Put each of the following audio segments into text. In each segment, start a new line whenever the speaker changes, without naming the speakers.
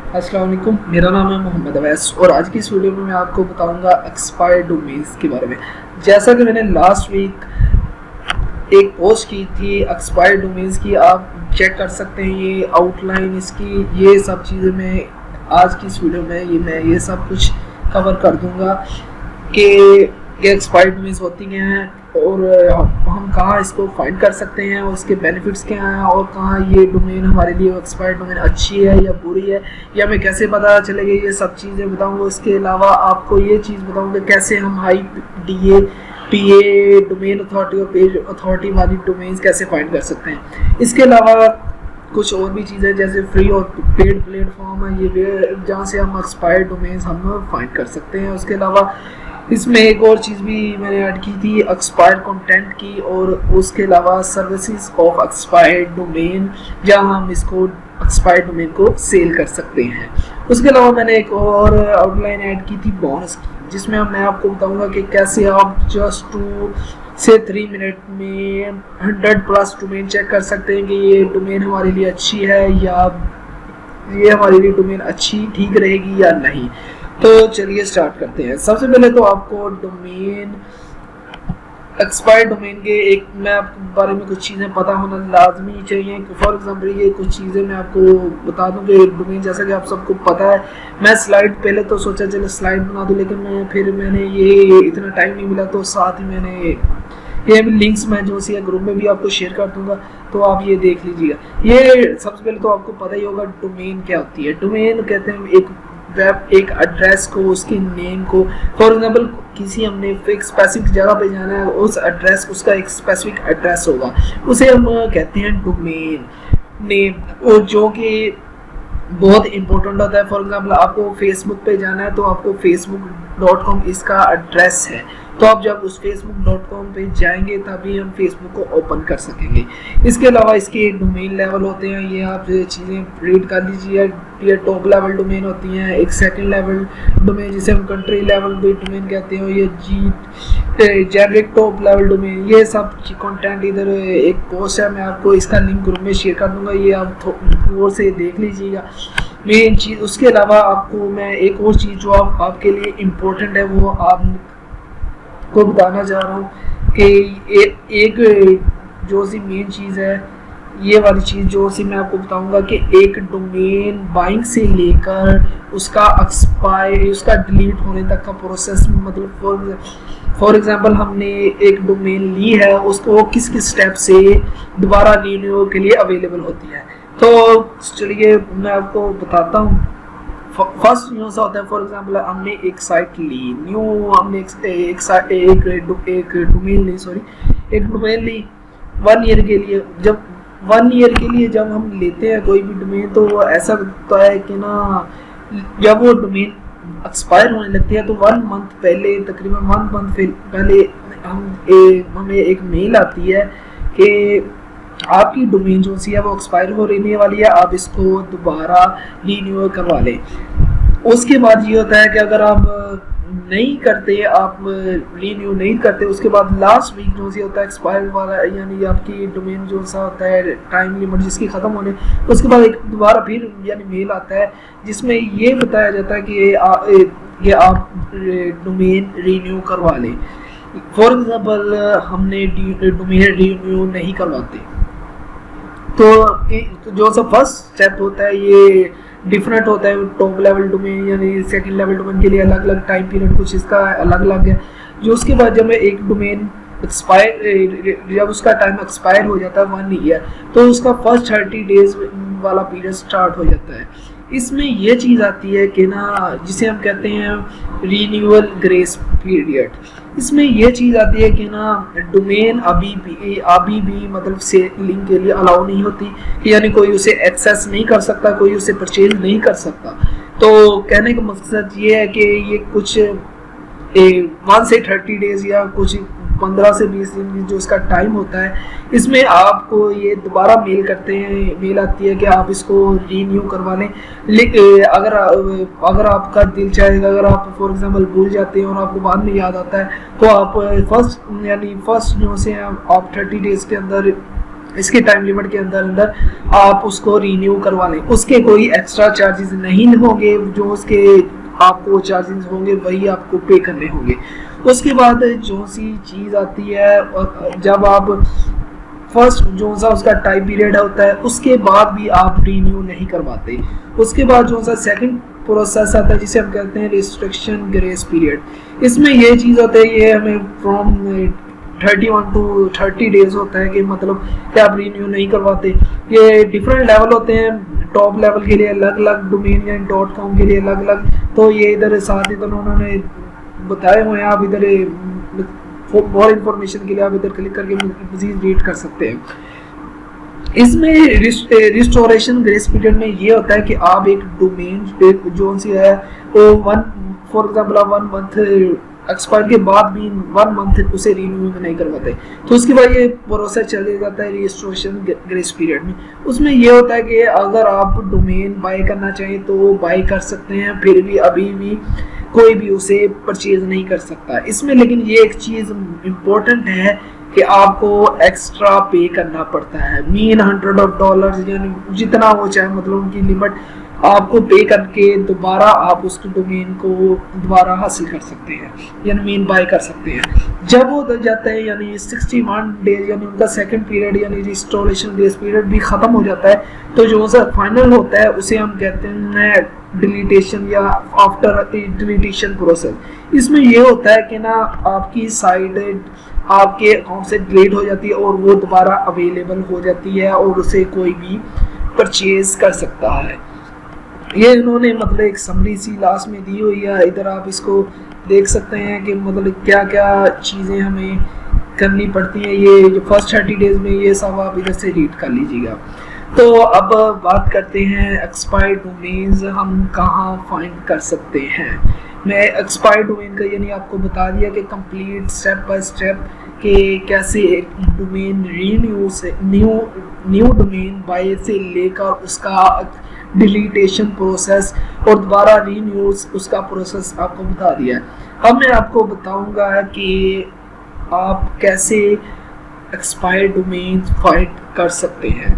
अस्सलाम वालेकुम, मेरा नाम है मोहम्मद अवैस और आज की इस वीडियो में मैं आपको बताऊंगा एक्सपायर्ड डोमेन्स के बारे में। जैसा कि मैंने लास्ट वीक एक पोस्ट की थी एक्सपायर्ड डोमेन्स की, आप चेक कर सकते हैं ये आउटलाइन इसकी, ये सब चीज़ें मैं आज की इस वीडियो में मैं ये सब कुछ कवर कर दूंगा कि ये एक्सपायर्ड डोमेन्स होती हैं और हम कहाँ इसको फाइंड कर सकते हैं और इसके बेनिफिट्स क्या हैं और कहाँ ये डोमेन हमारे लिए एक्सपायर्ड डोमेन अच्छी है या बुरी है या हमें कैसे पता चलेगा, ये सब चीज़ें बताऊंगा। इसके अलावा आपको ये चीज़ बताऊंगा कैसे हम high DA PA domain authority और पेज अथॉरिटी वाली डोमेन्स कैसे फाइंड कर सकते हैं। इसके अलावा कुछ और भी चीज़ें जैसे फ्री और पेड प्लेटफॉर्म है ये जहाँ से हम एक्सपायर्ड डोमेन्स हम फाइंड कर सकते हैं। उसके अलावा इसमें एक और चीज़ भी मैंने ऐड की थी एक्सपायर्ड कंटेंट की, और उसके अलावा सर्विसेज ऑफ एक्सपायर्ड डोमेन जहां हम इसको एक्सपायर्ड डोमेन को सेल कर सकते हैं। उसके अलावा मैंने एक और आउटलाइन ऐड की थी बोनस की, जिसमें मैं आपको बताऊंगा कि कैसे आप जस्ट 2 से 3 मिनट में 100+ डोमेन चेक कर सकते हैं कि ये डोमेन हमारे लिए अच्छी है या ये हमारे लिए डोमेन अच्छी ठीक रहेगी या नहीं। तो चलिए स्टार्ट करते हैं। सबसे पहले तो आपको डोमेन एक्सपायर्ड डोमेन के मैं आपके बारे में कुछ चीज़ें पता होना लाजमी चाहिए। फॉर एग्जांपल ये कुछ चीज़ें मैं आपको बता दूं कि डोमेन जैसा कि आप सबको पता है, मैं स्लाइड पहले तो सोचा चलो स्लाइड बना दूं, लेकिन मैंने ये इतना टाइम नहीं मिला, तो साथ ही मैंने ये लिंक्स मैं जो सी ग्रुप में भी आपको शेयर कर दूंगा, तो आप ये देख लीजिएगा। ये सबसे पहले तो आपको पता ही होगा डोमेन क्या होती है। डोमेन कहते हैं एक एड्रेस को, उसके नेम को। फॉर एग्जांपल किसी हमने एक स्पेसिफिक जगह पे जाना है, उस एड्रेस उसका एक स्पेसिफिक एड्रेस होगा, उसे हम कहते हैं डोमेन नेम, और जो कि बहुत इंपॉर्टेंट होता है। फॉर एग्जांपल आपको फेसबुक पे जाना है तो आपको facebook.com इसका एड्रेस है, तो आप जब उस facebook.com पे जाएंगे तभी हम फेसबुक को ओपन कर सकेंगे। इसके अलावा इसके डोमेन लेवल होते हैं, ये आप चीज़ें रीड कर लीजिए। ये टॉप लेवल डोमेन होती हैं, एक सेकंड लेवल डोमेन जिसे हम कंट्री लेवल भी डोमेन कहते हैं, ये जेनरिक टॉप लेवल डोमेन। ये सब कंटेंट इधर एक पोस्ट है, मैं आपको इसका लिंक ग्रुप में शेयर कर दूंगा, ये आप और से देख लीजिएगा मेन चीज़। उसके अलावा आपको मैं एक और चीज़ जो आपके लिए इम्पोर्टेंट है वो आपको बताना चाह रहा हूँ कि एक जो सी मेन चीज़ है, ये वाली चीज़ जो सी मैं आपको बताऊंगा कि एक डोमेन बाइंग से लेकर उसका एक्सपायर, उसका डिलीट होने तक का प्रोसेस, मतलब फॉर एग्जांपल हमने एक डोमेन ली है, उसको किस किस स्टेप से दोबारा रिन्यू के लिए अवेलेबल होती है। तो चलिए मैं आपको बताता हूँ। फर्स्ट न्यू सा होता है, फॉर एग्जांपल हमने एक साइट ली न्यू, हमने एक डोमेन ली 1 ईयर के लिए। जब 1 ईयर के लिए जब हम लेते हैं कोई भी डोमेन, तो ऐसा होता है कि ना जब वो डोमेन एक्सपायर होने लगती है तो 1 मंथ पहले, तकरीबन 1 मंथ पहले हमें एक मेल आती है कि आपकी डोमेन जो सी है वो एक्सपायर होने वाली है, आप इसको दोबारा रीन्यू करवा लें। उसके बाद ये होता है कि अगर आप नहीं करते, आप रीन्यू नहीं करते, उसके बाद लास्ट वीक जो सी होता है एक्सपायर वाला, यानी आपकी डोमेन जो सा होता है टाइम लिमिट जिसकी ख़त्म होने, उसके बाद एक दोबारा फिर यानी मेल आता है जिसमें ये बताया जाता है कि आप डोमेन रीन्यू करवा लें। फॉर एग्जांपल हमने डोमेन रीन्यू नहीं करवाते, तो जो सा फर्स्ट स्टेप होता है ये डिफरेंट होता है। टॉप लेवल डोमेन यानी सेकंड लेवल डोमेन के लिए अलग अलग टाइम पीरियड कुछ इसका अलग अलग है। जो उसके बाद जब एक डोमेन जब उसका टाइम एक्सपायर हो जाता है 1 ईयर, तो उसका फर्स्ट 30 डेज वाला पीरियड स्टार्ट हो जाता है। इसमें यह चीज़ आती है कि ना जिसे हम कहते हैं रीन्यूअल ग्रेस पीरियड। इसमें यह चीज़ आती है कि ना डोमेन अभी भी मतलब सेलिंग के लिए अलाउ नहीं होती, यानी कोई उसे एक्सेस नहीं कर सकता, कोई उसे परचेज नहीं कर सकता। तो कहने का मकसद ये है कि ये कुछ 1 से 30 डेज या कुछ 15 से 20 दिन जो इसका टाइम होता है, इसमें आपको ये दोबारा मेल आती है कि आप इसको रीन्यू करवा लें। अगर आपका दिल चाहेगा, अगर आप फॉर एग्जांपल भूल जाते हैं और आपको बाद में याद आता है, तो आप फर्स्ट न्यू से आप 30 डेज के अंदर इसके टाइम लिमिट के अंदर अंदर आप उसको रीन्यू करवा लें। उसके कोई एक्स्ट्रा चार्जेस नहीं होंगे, जो उसके आपको चार्जेस होंगे वही आपको पे करने होंगे। उसके बाद जो सी चीज़ आती है, जब आप फर्स्ट जो सा उसका टाइम पीरियड होता है उसके बाद भी आप रीन्यू नहीं करवाते। उसके बाद जो सा सेकंड प्रोसेस आता है जिसे हम कहते हैं रिस्ट्रिक्शन ग्रेस पीरियड। इसमें ये चीज़ होता है, ये हमें फ्रॉम 31 to 30 डेज होता है कि मतलब कि आप रीन्यू नहीं करवाते। ये डिफरेंट लेवल होते हैं, टॉप लेवल के लिए अलग अलग, डोमेन या .com के लिए अलग अलग। तो ये इधर साथ इधर उन्होंने बताए हुए हैं, आप इधर और इन्फॉर्मेशन के लिए आप इधर क्लिक करके मज़ीद रीड कर सकते हैं। इसमें रिस्टोरेशन ग्रेस पीरियड में ये होता है कि आप एक डोमेन जो सी है वो फॉर एग्जाम्पल आप 1 मंथ एक्सपायर के बाद भी 1 मंथ उसे रिन्यू नहीं करवाते, तो उसके बाद ये प्रोसेस चले जाता है रजिस्ट्रेशन ग्रेस पीरियड में। उसमें ये होता है कि अगर आप डोमेन बाय करना चाहें तो बाय कर सकते हैं, फिर भी अभी भी कोई भी उसे परचेज नहीं कर सकता इसमें। लेकिन ये एक चीज़ इम्पोर्टेंट है कि आपको एक्स्ट्रा पे करना पड़ता है, $100 यानी जितना वो चाहे, मतलब उनकी लिमिट आपको पे करके दोबारा आप उस डोमेन को दोबारा हासिल कर सकते हैं, यानी मीन बाय कर सकते हैं। जब वो दल जाता है यानी 61 डेज यानी उनका सेकंड पीरियड यानी रिस्टोरेशन ग्रेस पीरियड भी ख़त्म हो जाता है, तो जो सा फाइनल होता है उसे हम कहते हैं डिलीटेशन या आफ्टर डिलीटेशन प्रोसेस। इसमें ये होता है कि ना आपकी साइट आपके अकाउंट से डिलीट हो जाती है और वो दोबारा अवेलेबल हो जाती है और उसे कोई भी परचेज कर सकता है। ये इन्होंने मतलब एक समरी सी लास्ट में दी हुई है, इधर आप इसको देख सकते हैं कि मतलब क्या क्या चीज़ें हमें करनी पड़ती हैं। ये जो फर्स्ट 30 डेज में ये सब आप इधर से रीड कर लीजिएगा। तो अब बात करते हैं एक्सपायर्ड डोमेन्स हम कहाँ फाइंड कर सकते हैं। मैं एक्सपायर्ड डोमेन का यानी आपको बता दिया कि कंप्लीट स्टेप बाय स्टेप कि कैसे एक डोमेन रीन्यू से न्यू डोमेन बाय से लेकर उसका डिलीटेशन प्रोसेस और दोबारा रीन्यूज उसका प्रोसेस आपको बता दिया है। अब मैं आपको बताऊंगा कि आप कैसे एक्सपायर्ड डोमेन फाइंड कर सकते हैं।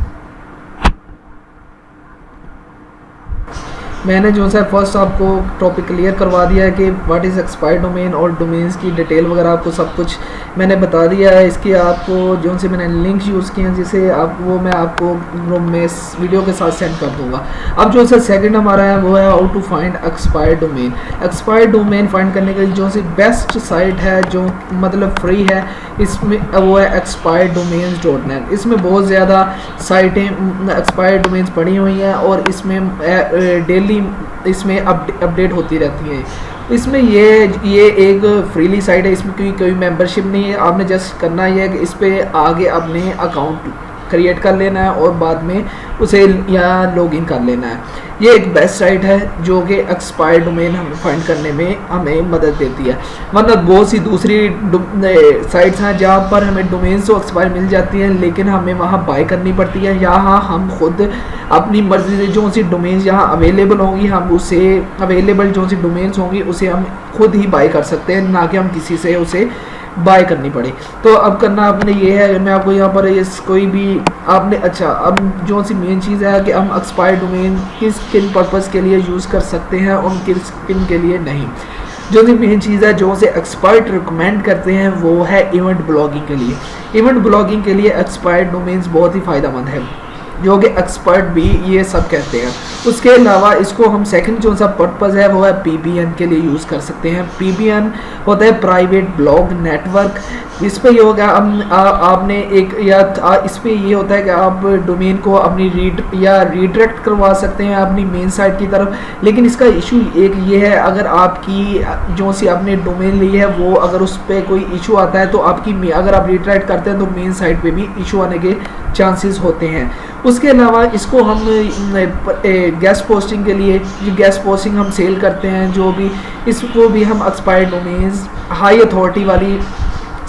मैंने जो सा फर्स्ट आपको टॉपिक क्लियर करवा दिया है कि व्हाट इज़ एक्सपायर्ड डोमेन और डोमेन्स की डिटेल वगैरह आपको सब कुछ मैंने बता दिया है। इसके आपको जो से मैंने लिंक्स यूज़ किए हैं जिसे आप वो मैं आपको मैं इस वीडियो के साथ सेंड कर दूंगा। अब जो सा सेकंड हमारा है वो है how to find expired domain. Expired domain find करने के लिए जो सी बेस्ट साइट है जो मतलब फ्री है इसमें वो है expireddomains.net। इसमें बहुत ज़्यादा साइटें एक्सपायर्ड डोमेन्स पड़ी हुई हैं और इसमें डेली इसमें अपडेट होती रहती है। इसमें ये एक फ्रीली साइट है, इसमें कोई मेंबरशिप नहीं है। आपने जस्ट करना ये है कि इस पे आगे अपने अकाउंट क्रिएट कर लेना है और बाद में उसे यहाँ लॉगिन कर लेना है। ये एक बेस्ट साइट है जो कि एक्सपायर्ड डोमेन हमें फाइंड करने में हमें मदद देती है। वरना बहुत सी दूसरी साइट्स हैं जहाँ पर हमें डोमेन्स तो एक्सपायर मिल जाती हैं लेकिन हमें वहाँ बाय करनी पड़ती है। यहाँ हम खुद अपनी मर्जी से जो सी डोमेन्स यहाँ अवेलेबल होंगी हम उसे अवेलेबल जो सी डोमेन्स होंगी उसे हम खुद ही बाय कर सकते हैं, ना कि हम किसी से उसे बाय करनी पड़े। तो अब करना आपने ये है, मैं आपको यहाँ पर इस कोई भी आपने अच्छा अब जो सी मेन चीज़ है कि हम एक्सपायर्ड डोमेन किन पर्पज़ के लिए यूज़ कर सकते हैं और किन के लिए नहीं। जो सी मेन चीज़ है जो से एक्सपर्ट रिकमेंड करते हैं वो है इवेंट ब्लॉगिंग के लिए। इवेंट ब्लॉगिंग के लिए एक्सपायर्ड डोमेन्स बहुत ही फ़ायदेमंद है जो कि एक्सपर्ट भी ये सब कहते हैं। उसके अलावा इसको हम सेकंड जो सा पर्पज़ है वो है PBN के लिए यूज़ कर सकते हैं। PBN होता है प्राइवेट ब्लॉग नेटवर्क। इस पे ये होगा आपने एक या इस पे ये होता है कि आप डोमेन को अपनी रीडायरेक्ट करवा सकते हैं अपनी मेन साइट की तरफ। लेकिन इसका इशू एक ये है, अगर आपकी जो सी आपने डोमेन ली है वो अगर उस पर कोई इशू आता है तो आपकी अगर आप रीडायरेक्ट करते हैं तो मेन साइट पे भी इशू आने के चांसेस होते हैं। उसके अलावा इसको हम गेस्ट पोस्टिंग के लिए गेस्ट पोस्टिंग हम सेल करते हैं, जो भी इसको भी हम एक्सपायर्ड डोमेन्स हाई अथॉरिटी वाली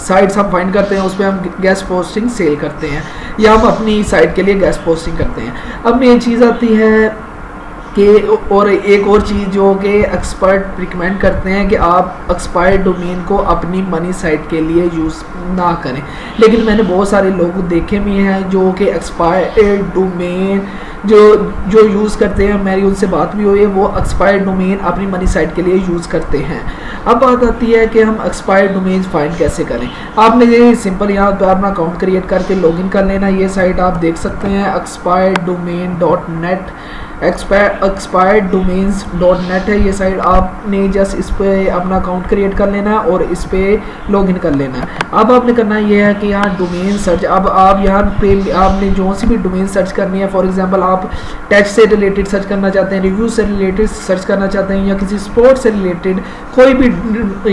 साइट्स हम फाइंड करते हैं, उस पर हम गेस्ट पोस्टिंग सेल करते हैं या हम अपनी साइट के लिए गेस्ट पोस्टिंग करते हैं। अब मेन चीज़ आती है कि और एक और चीज़ जो कि एक्सपर्ट रिकमेंड करते हैं कि आप एक्सपायर्ड डोमेन को अपनी मनी साइट के लिए यूज़ ना करें, लेकिन मैंने बहुत सारे लोग देखे भी हैं जो कि एक्सपायर्ड डोमेन जो यूज़ करते हैं, मेरी उनसे बात भी हुई है, वो एक्सपायर्ड डोमेन अपनी मनी साइट के लिए यूज़ करते हैं। अब बात आती है कि हम एक्सपायर्ड डोमेन फाइंड कैसे करें। आपने ये सिंपल यहाँ पर अपना अकाउंट क्रिएट करके लॉगिन कर लेना। ये साइट आप देख सकते हैं expireddomain.net, expireddomains.net है ये साइट। आपने जस्ट इस पर अपना अकाउंट क्रिएट कर लेना है और इस पर लॉगिन कर लेना है। अब आपने करना ये है कि यहाँ डोमेन सर्च, अब आप यहाँ पे आपने जो सी भी डोमेन सर्च करनी है, फॉर एग्जांपल आप टैक्स से रिलेटेड सर्च करना चाहते हैं, रिव्यू से रिलेटेड सर्च करना चाहते हैं, या किसी स्पोर्ट से रिलेटेड कोई भी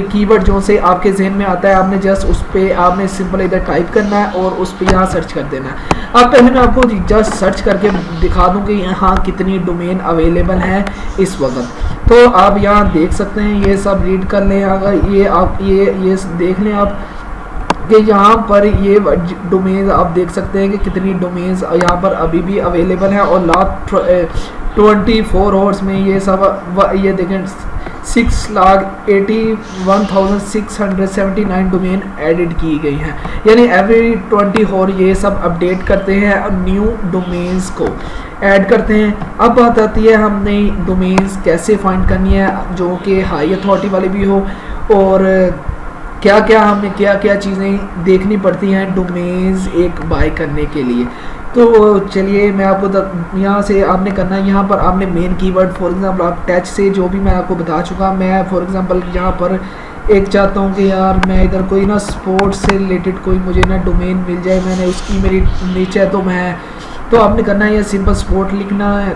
कीवर्ड जो से आपके जहन में आता है, आपने जस्ट उस पर आपने सिंपल इधर टाइप करना है और उस पर यहाँ सर्च कर देना है। अब पहले मैं आपको जस्ट सर्च करके दिखा दूँ कि यहाँ कितनी डोमेन अवेलेबल है इस वक्त। तो आप यहाँ देख सकते हैं, ये सब रीड कर लें। अगर ये आप ये देख लें आप कि यहाँ पर ये डोमेन आप देख सकते हैं कि कितनी डोमेन्स यहाँ पर अभी भी अवेलेबल है, और लास्ट 24 आवर्स में ये सब ये देखें 6,81,679 डोमेन एडिट की गई हैं। यानी एवरी 20 आवर ये सब अपडेट करते हैं, न्यू डोमेन्स को ऐड करते हैं। अब बात आती है हमने डोमेन्स कैसे फाइंड करनी है जो कि हाई अथॉरिटी वाले भी हो, और क्या क्या चीज़ें देखनी पड़ती हैं डोमेन्स एक बाय करने के लिए। तो चलिए मैं आपको यहाँ से आपने करना है, यहाँ पर आपने मेन कीवर्ड, फॉर एग्जांपल आप टच से जो भी मैं आपको बता चुका, मैं फॉर एग्जांपल यहाँ पर एक चाहता हूँ कि यार मैं इधर कोई ना स्पोर्ट्स से रिलेटेड कोई मुझे ना डोमेन मिल जाए, मैंने उसकी मेरी नीचे है तो आपने करना है ये सिंपल स्पोर्ट लिखना है,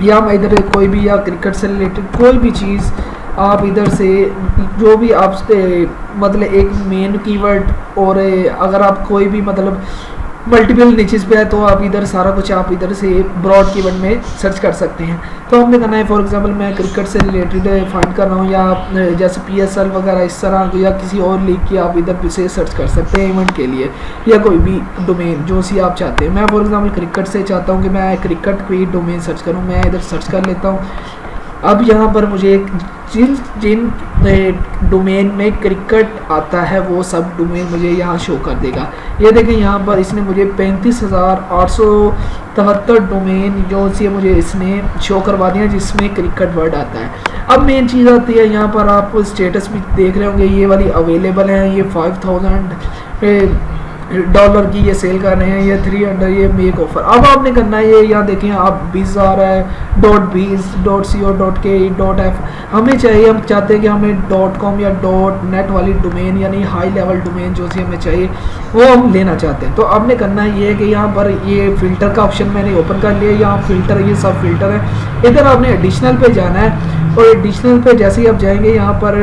या मैं इधर कोई भी या क्रिकेट से रिलेटेड कोई भी चीज़ आप इधर से जो भी आप मतलब एक मेन कीवर्ड, और अगर आप कोई भी मतलब मल्टीपल नीचेस पे है तो आप इधर सारा कुछ आप इधर से ब्रॉड कीवर्ड में सर्च कर सकते हैं। तो हमने करना है फॉर एग्जांपल मैं क्रिकेट से रिलेटेड फाइंड कर रहा हूँ, या जैसे PSL वगैरह इस तरह, या किसी और लीग की आप इधर से सर्च कर सकते हैं इवेंट के लिए, या कोई भी डोमेन जो सी आप चाहते हैं। मैं फॉर एग्जांपल क्रिकेट से चाहता हूँ कि मैं क्रिकेट की डोमेन सर्च करूँ, मैं इधर सर्च कर लेता हूँ। अब यहाँ पर मुझे जिन डोमेन में क्रिकेट आता है वो सब डोमेन मुझे यहाँ शो कर देगा। ये देखें यहाँ पर इसने मुझे 35,873 डोमेन जो सी मुझे इसने शो करवा दिया जिसमें क्रिकेट वर्ड आता है। अब मेन चीज़ आती है यहाँ पर आप स्टेटस भी देख रहे होंगे, ये वाली अवेलेबल है, ये $5,000 की ये सेल कर रहे हैं, ये 300 ये मेक ऑफर। अब आपने करना है ये यहाँ देखें आप बीज आ रहा है .biz.co.ke.f हमें चाहिए, हम चाहते हैं कि हमें .com या .net वाली डोमेन यानी हाई लेवल डोमेन जो सी हमें चाहिए वो हम लेना चाहते हैं। तो आपने करना है ये कि यहाँ पर ये फ़िल्टर का ऑप्शन मैंने ओपन कर लिया, यहाँ फ़िल्टर ये सब फ़िल्टर है, इधर आपने एडिशनल पे जाना है, और एडिशनल पे जैसे ही आप जाएंगे यहाँ पर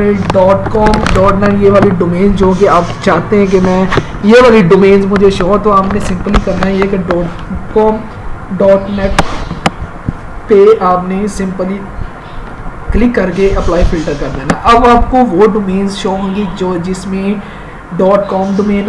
.com .net ये वाली डोमेन जो कि आप चाहते हैं कि मैं ये वाली डोमेन्स मुझे शो, तो आपने सिंपली करना है ये कि .com .net पे आपने सिंपली क्लिक करके अप्लाई फ़िल्टर कर देना। अब आपको वो डोमेन्स शो होंगी जो जिसमें .com डोमेन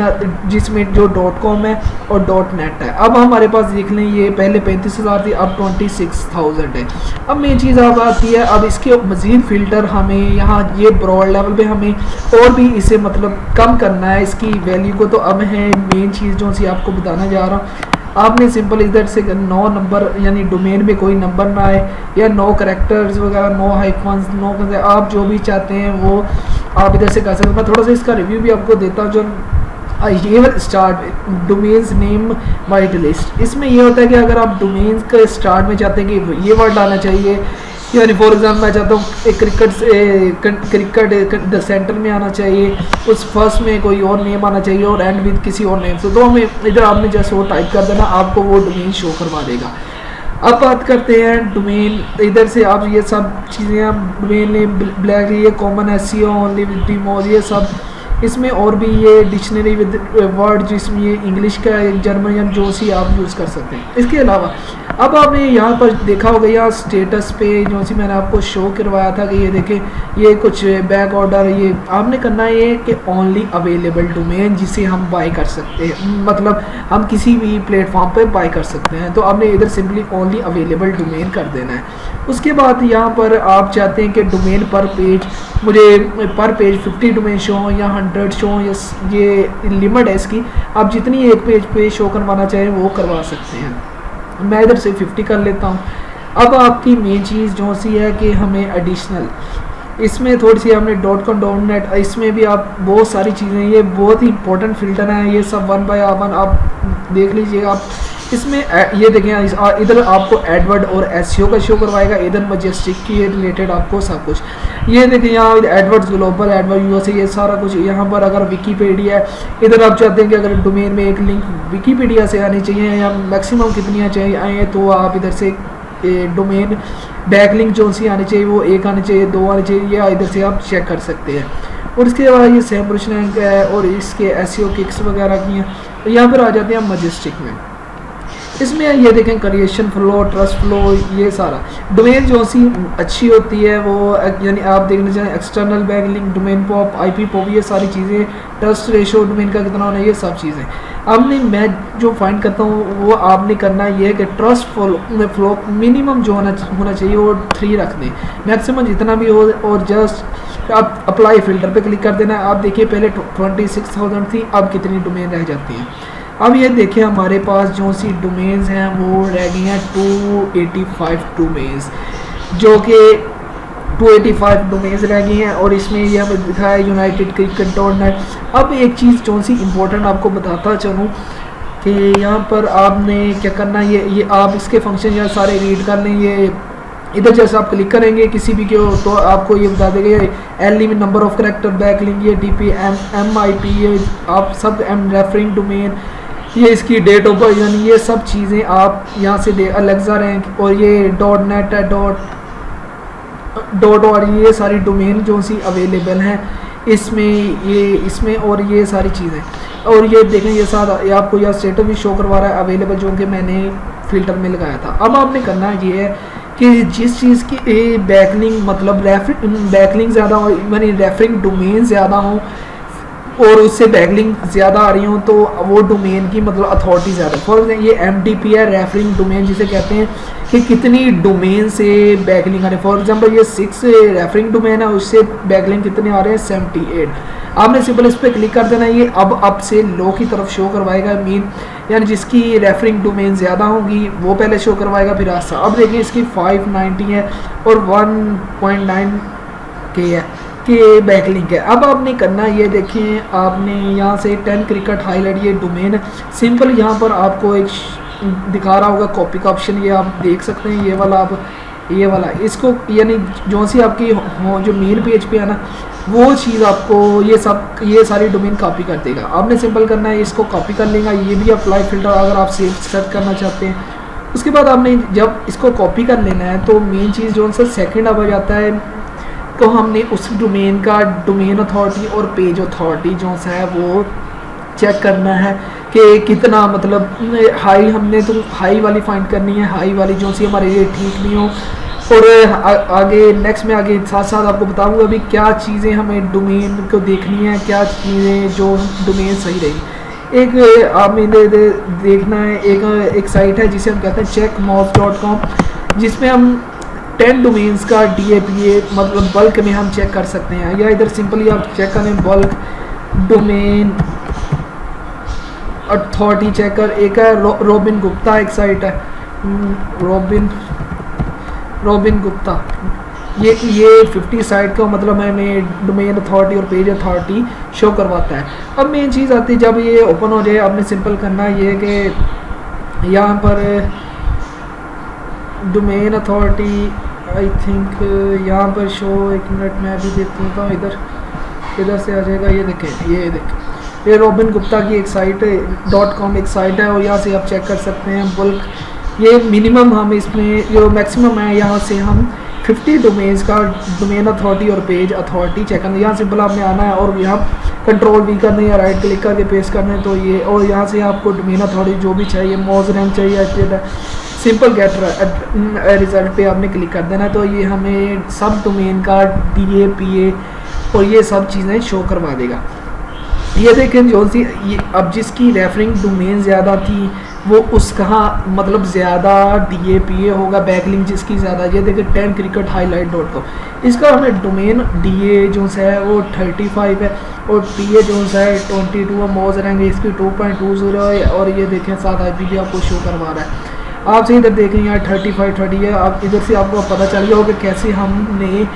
जिसमें जो .com है और .net है। अब हमारे पास देख लें ये पहले 35,000 थी, अब 26,000 है। अब मेन चीज़ अब आती है, अब इसके मज़ीद फ़िल्टर हमें यहाँ ये ब्रॉड लेवल पे हमें और भी इसे मतलब कम करना है इसकी वैल्यू को। तो अब है मेन चीज़ जो सी आपको बताना जा रहा हूँ, आपने सिंपल इधर से 9 नंबर यानी डोमेन में कोई नंबर ना आए, या 9 करैक्टर्स वगैरह, 9 हाइफन्स, 9 आप जो भी चाहते हैं वो आप इधर से कर सकते हैं। मैं थोड़ा सा इसका रिव्यू भी आपको देता हूँ। जो ये start domains name white list, इसमें ये होता है कि अगर आप डोमेन्स का स्टार्ट में चाहते हैं कि ये वर्ड आना चाहिए, यानी फॉर एग्जाम्पल मैं चाहता हूँ क्रिकेट सेंटर में आना चाहिए, उस फर्स्ट में कोई और नेम आना चाहिए और एंड विद किसी और नेम से, तो हमें इधर आपने जैसे वो टाइप कर देना, आपको वो डोमेन शो करवा देगा। अब बात करते हैं डोमेन, इधर से आप ये सब चीज़ें आप डोमेन नेम ब्लैक, ये कॉमन SEO ओनली विद डिमोज, ये सब इसमें और भी ये डिक्शनरी विद वर्ड जिसमें ये इंग्लिश का जर्मन जो सी आप यूज़ कर सकते हैं। इसके अलावा अब आपने यहाँ पर देखा होगा, यहाँ स्टेटस पे जो सी मैंने आपको शो करवाया था कि ये देखें ये कुछ बैक ऑर्डर, ये आपने करना है ये कि ओनली अवेलेबल डोमेन जिसे हम बाय कर सकते हैं, मतलब हम किसी भी प्लेटफॉर्म पे बाय कर सकते हैं, तो आपने इधर सिंपली ओनली अवेलेबल डोमेन कर देना है। उसके बाद यहाँ पर आप चाहते हैं कि डोमेन पर पेज, मुझे पर पेज 50 डोमेन शो हो या 100 शो हो, ये लिमिट है इसकी, आप जितनी एक पेज पे शो करवाना चाहें वो करवा सकते हैं। मैं इधर से 50 कर लेता हूँ। अब आपकी मेन चीज़ जो सी है कि हमें एडिशनल इसमें थोड़ी सी हमने .com.net, इसमें भी आप बहुत सारी चीज़ें, ये बहुत ही इंपॉर्टेंट फिल्टर हैं, ये सब 1 बाय 1 आप देख लीजिएगा। आप इसमें ये देखें, इधर आपको एडवर्ड और एसईओ का शो करवाएगा, इधर मजेस्टिक के रिलेटेड आपको सब कुछ, ये देखें यहाँ एडवर्ड्स ग्लोबल, एडवर्ड यूएसए, ये सारा कुछ यहाँ पर। अगर विकीपीडिया है, इधर आप चाहते हैं कि अगर डोमेन में एक लिंक विकीपीडिया से आनी चाहिए या मैक्सिमम कितनी चाहिए आए, तो आप इधर से डोमेन बैकलिंक जो सी आनी चाहिए वो 1 आनी चाहिए, 2 आनी चाहिए, या इधर से आप चेक कर सकते हैं। और इसके बाद ये सैम्पल रैंक है और इसके एसईओ किक्स वगैरह की हैं। तो यहाँ पर आ जाते हैं मजेस्टिक में, इसमें ये देखें क्रिएशन फ्लो, ट्रस्ट फ्लो, ये सारा डोमेन जो सी अच्छी होती है वो, यानी आप देखना चाहें external backlink, domain pop, IP pop, ये सारी चीज़ें, ट्रस्ट रेशो डोमेन का कितना होना है, ये सब चीज़ें आपने, मैं जो फाइंड करता हूँ वो आपने करना ये है कि ट्रस्ट फ्लो मिनिमम जो होना चाहिए वो 3 रख दें, मैक्सिमम जितना भी हो, और जस्ट आप अप्लाई फ़िल्टर पे क्लिक कर देना है। आप देखिए पहले 26,000 थी, अब कितनी डोमेन रह जाती हैं। अब ये देखिए हमारे पास जो सी डोमेन्स हैं वो रह गई हैं 285 डोमेन्स, जो कि 285 डोमेन्स रह गई हैं। और इसमें ये हमें दिखा है यूनाइटेड क्रिकेट.net। अब एक चीज़ जो सी इम्पोर्टेंट आपको बताता चलूँ कि यहाँ पर आपने क्या करना, ये आप इसके फंक्शन यहाँ सारे रीड कर लें। ये इधर जैसे आप क्लिक करेंगे किसी भी के तो आपको ये बता देगा एल में नंबर ऑफ करेक्टर, बैकलिंक, ये DP, MIP, ये आप सब रेफरिंग डोमेन, ये इसकी डेट ऑफ बर्थ, यानी ये सब चीज़ें आप यहाँ से दे अलेक्सा रैंक, और ये .net है, डॉट और ये सारी डोमेन जो सी अवेलेबल हैं इसमें और ये सारी चीज़ें। और ये देखें ये साथ ये आपको यह स्टेटस भी शो करवा रहा है अवेलेबल, जो कि मैंने फ़िल्टर में लगाया था। अब आपने करना ये है कि जिस चीज़ की बैकलिंक, मतलब बैकलिंक ज़्यादा हो, यानी रेफरिंग डोमेन ज़्यादा हो और उससे बैकलिंक ज़्यादा आ रही हो, तो वो डोमेन की मतलब अथॉरिटी ज़्यादा। फॉर एग्जाम्पल ये MDP है, रेफरिंग डोमेन जिसे कहते हैं, कि कितनी डोमेन से बैकलिंक आ रही है। फॉर एग्जांपल ये 6 रेफरिंग डोमेन है, उससे बैकलिंक कितने आ रहे हैं 78। आपने सिंपल इस पर क्लिक कर देना, ये अब से लो की तरफ शो करवाएगा मीन, यानी जिसकी रेफरिंग डोमेन ज़्यादा होंगी वो पहले शो करवाएगा फिर आस्था। अब देखिए इसकी 590 है और 1.9 के है कि बैकलिंक है। अब आपने करना ये देखें, आपने यहाँ से 10 क्रिकेट हाईलाइट, ये डोमेन है सिंपल। यहाँ पर आपको एक दिखा रहा होगा कॉपी का ऑप्शन, ये आप देख सकते हैं, ये वाला इसको, यानी जो सी आपकी जो मेन पेज पे है ना, वो चीज़ आपको ये सारी डोमेन कॉपी कर देगा। आपने सिंपल करना है, इसको कॉपी कर लेगा। ये भी अप्लाई फिल्टर अगर आप सेव सर्च करना चाहते हैं। उसके बाद आपने जब इसको कॉपी कर लेना है तो मेन चीज़ जो सा सेकेंड अब आ जाता है, तो हमने उस डोमेन का डोमेन अथॉरिटी और पेज अथॉरिटी जो सा है वो चेक करना है कि कितना, मतलब हाई, हमने तो हाई वाली फाइंड करनी है, हाई वाली जो सी हमारे लिए ठीक नहीं हो। और आगे नेक्स्ट में आगे साथ साथ आपको बताऊंगा अभी क्या चीज़ें हमें डोमेन को देखनी है, क्या चीज़ें जो डोमेन सही रही। एक आपने देखना है, एक साइट है जिसे हम कहते हैं checkmouse.com, जिसमें हम 10 डोमेन्स का DAPA मतलब बल्क में हम चेक कर सकते हैं। या इधर सिंपली आप चेक करें बल्क डोमेन अथॉरिटी चेकर। एक है रॉबिन गुप्ता, एक साइट है रॉबिन गुप्ता, ये 50 साइट का मतलब हमें डोमेन अथॉरिटी और पेज अथॉरिटी शो करवाता है। अब मेन चीज़ आती है, जब ये ओपन हो जाए आपने सिंपल करना ये कि यहाँ पर डोमेन अथॉरिटी आई थिंक यहाँ पर शो, एक मिनट मैं अभी देखता हूँ, इधर से आ जाएगा। ये देखें ये रॉबिन गुप्ता की एक साइट है .com एक साइट है, और यहाँ से आप चेक कर सकते हैं बल्क। ये मिनिमम हम इसमें जो मैक्सिमम है, यहाँ से हम 50 डोमेन्स का डोमेन अथॉरिटी और पेज अथॉरिटी चेक करना है। यहाँ सिंपल आपने आना है और यहाँ कंट्रोल भी करना है या राइट क्लिक करके पेस्ट करना है, तो ये, और यहाँ से आपको डोमेन अथॉरिटी जो भी चाहिए, मॉज रैंक चाहिए, सिंपल गेट रिजल्ट पे आपने क्लिक कर देना, तो ये हमें सब डोमेन का DAPA और ये सब चीज़ें शो करवा देगा। ये देखें जो सी ये अब जिसकी रेफरिंग डोमेन ज़्यादा थी वो उसका मतलब ज़्यादा DAPA होगा, बैकलिंक जिसकी ज़्यादा। ये देखें 10 cricket highlight.com, इसका हमें डोमेन DA जो है वो 35 है और PA जो है 22 है, मॉज रैंक इसकी 2.20 है और ये देखें साथ IP भी आपको शो करवा रहा है। आपसे इधर देखें यहाँ 35-30 है। आप इधर से आपको पता चल गया होगा कैसे हमने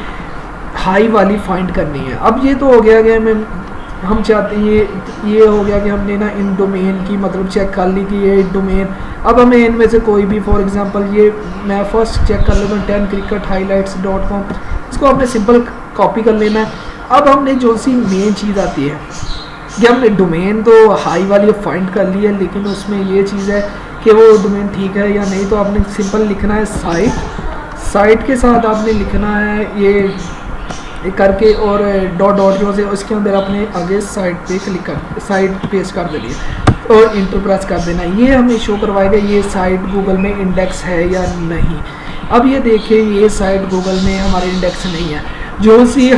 हाई वाली फाइंड करनी है। अब ये तो हो गया कि हम चाहते हैं ये हो गया कि हमने ना इन डोमेन की मतलब चेक कर ली कि ये डोमेन, अब हमें इनमें से कोई भी फॉर एग्जांपल ये मैं फर्स्ट चेक कर लेता हूँ 10 cricket highlights.com, इसको आपने सिंपल कॉपी कर लेना है। अब हमने जो सी मेन चीज़ आती है कि हमने डोमेन तो हाई वाली फाइंड कर ली है, लेकिन उसमें ये चीज़ है कि वो डोमेन ठीक है या नहीं। तो आपने सिंपल लिखना है साइट के साथ आपने लिखना है ये करके और डॉट जो से उसके अंदर अपने आगे साइट पे क्लिक कर साइट पेस्ट कर देनी है और इंटर प्रेस कर देना। ये हमें शो करवाएगा ये साइट गूगल में इंडेक्स है या नहीं। अब ये देखें ये साइट गूगल में हमारे इंडेक्स नहीं है। जो सी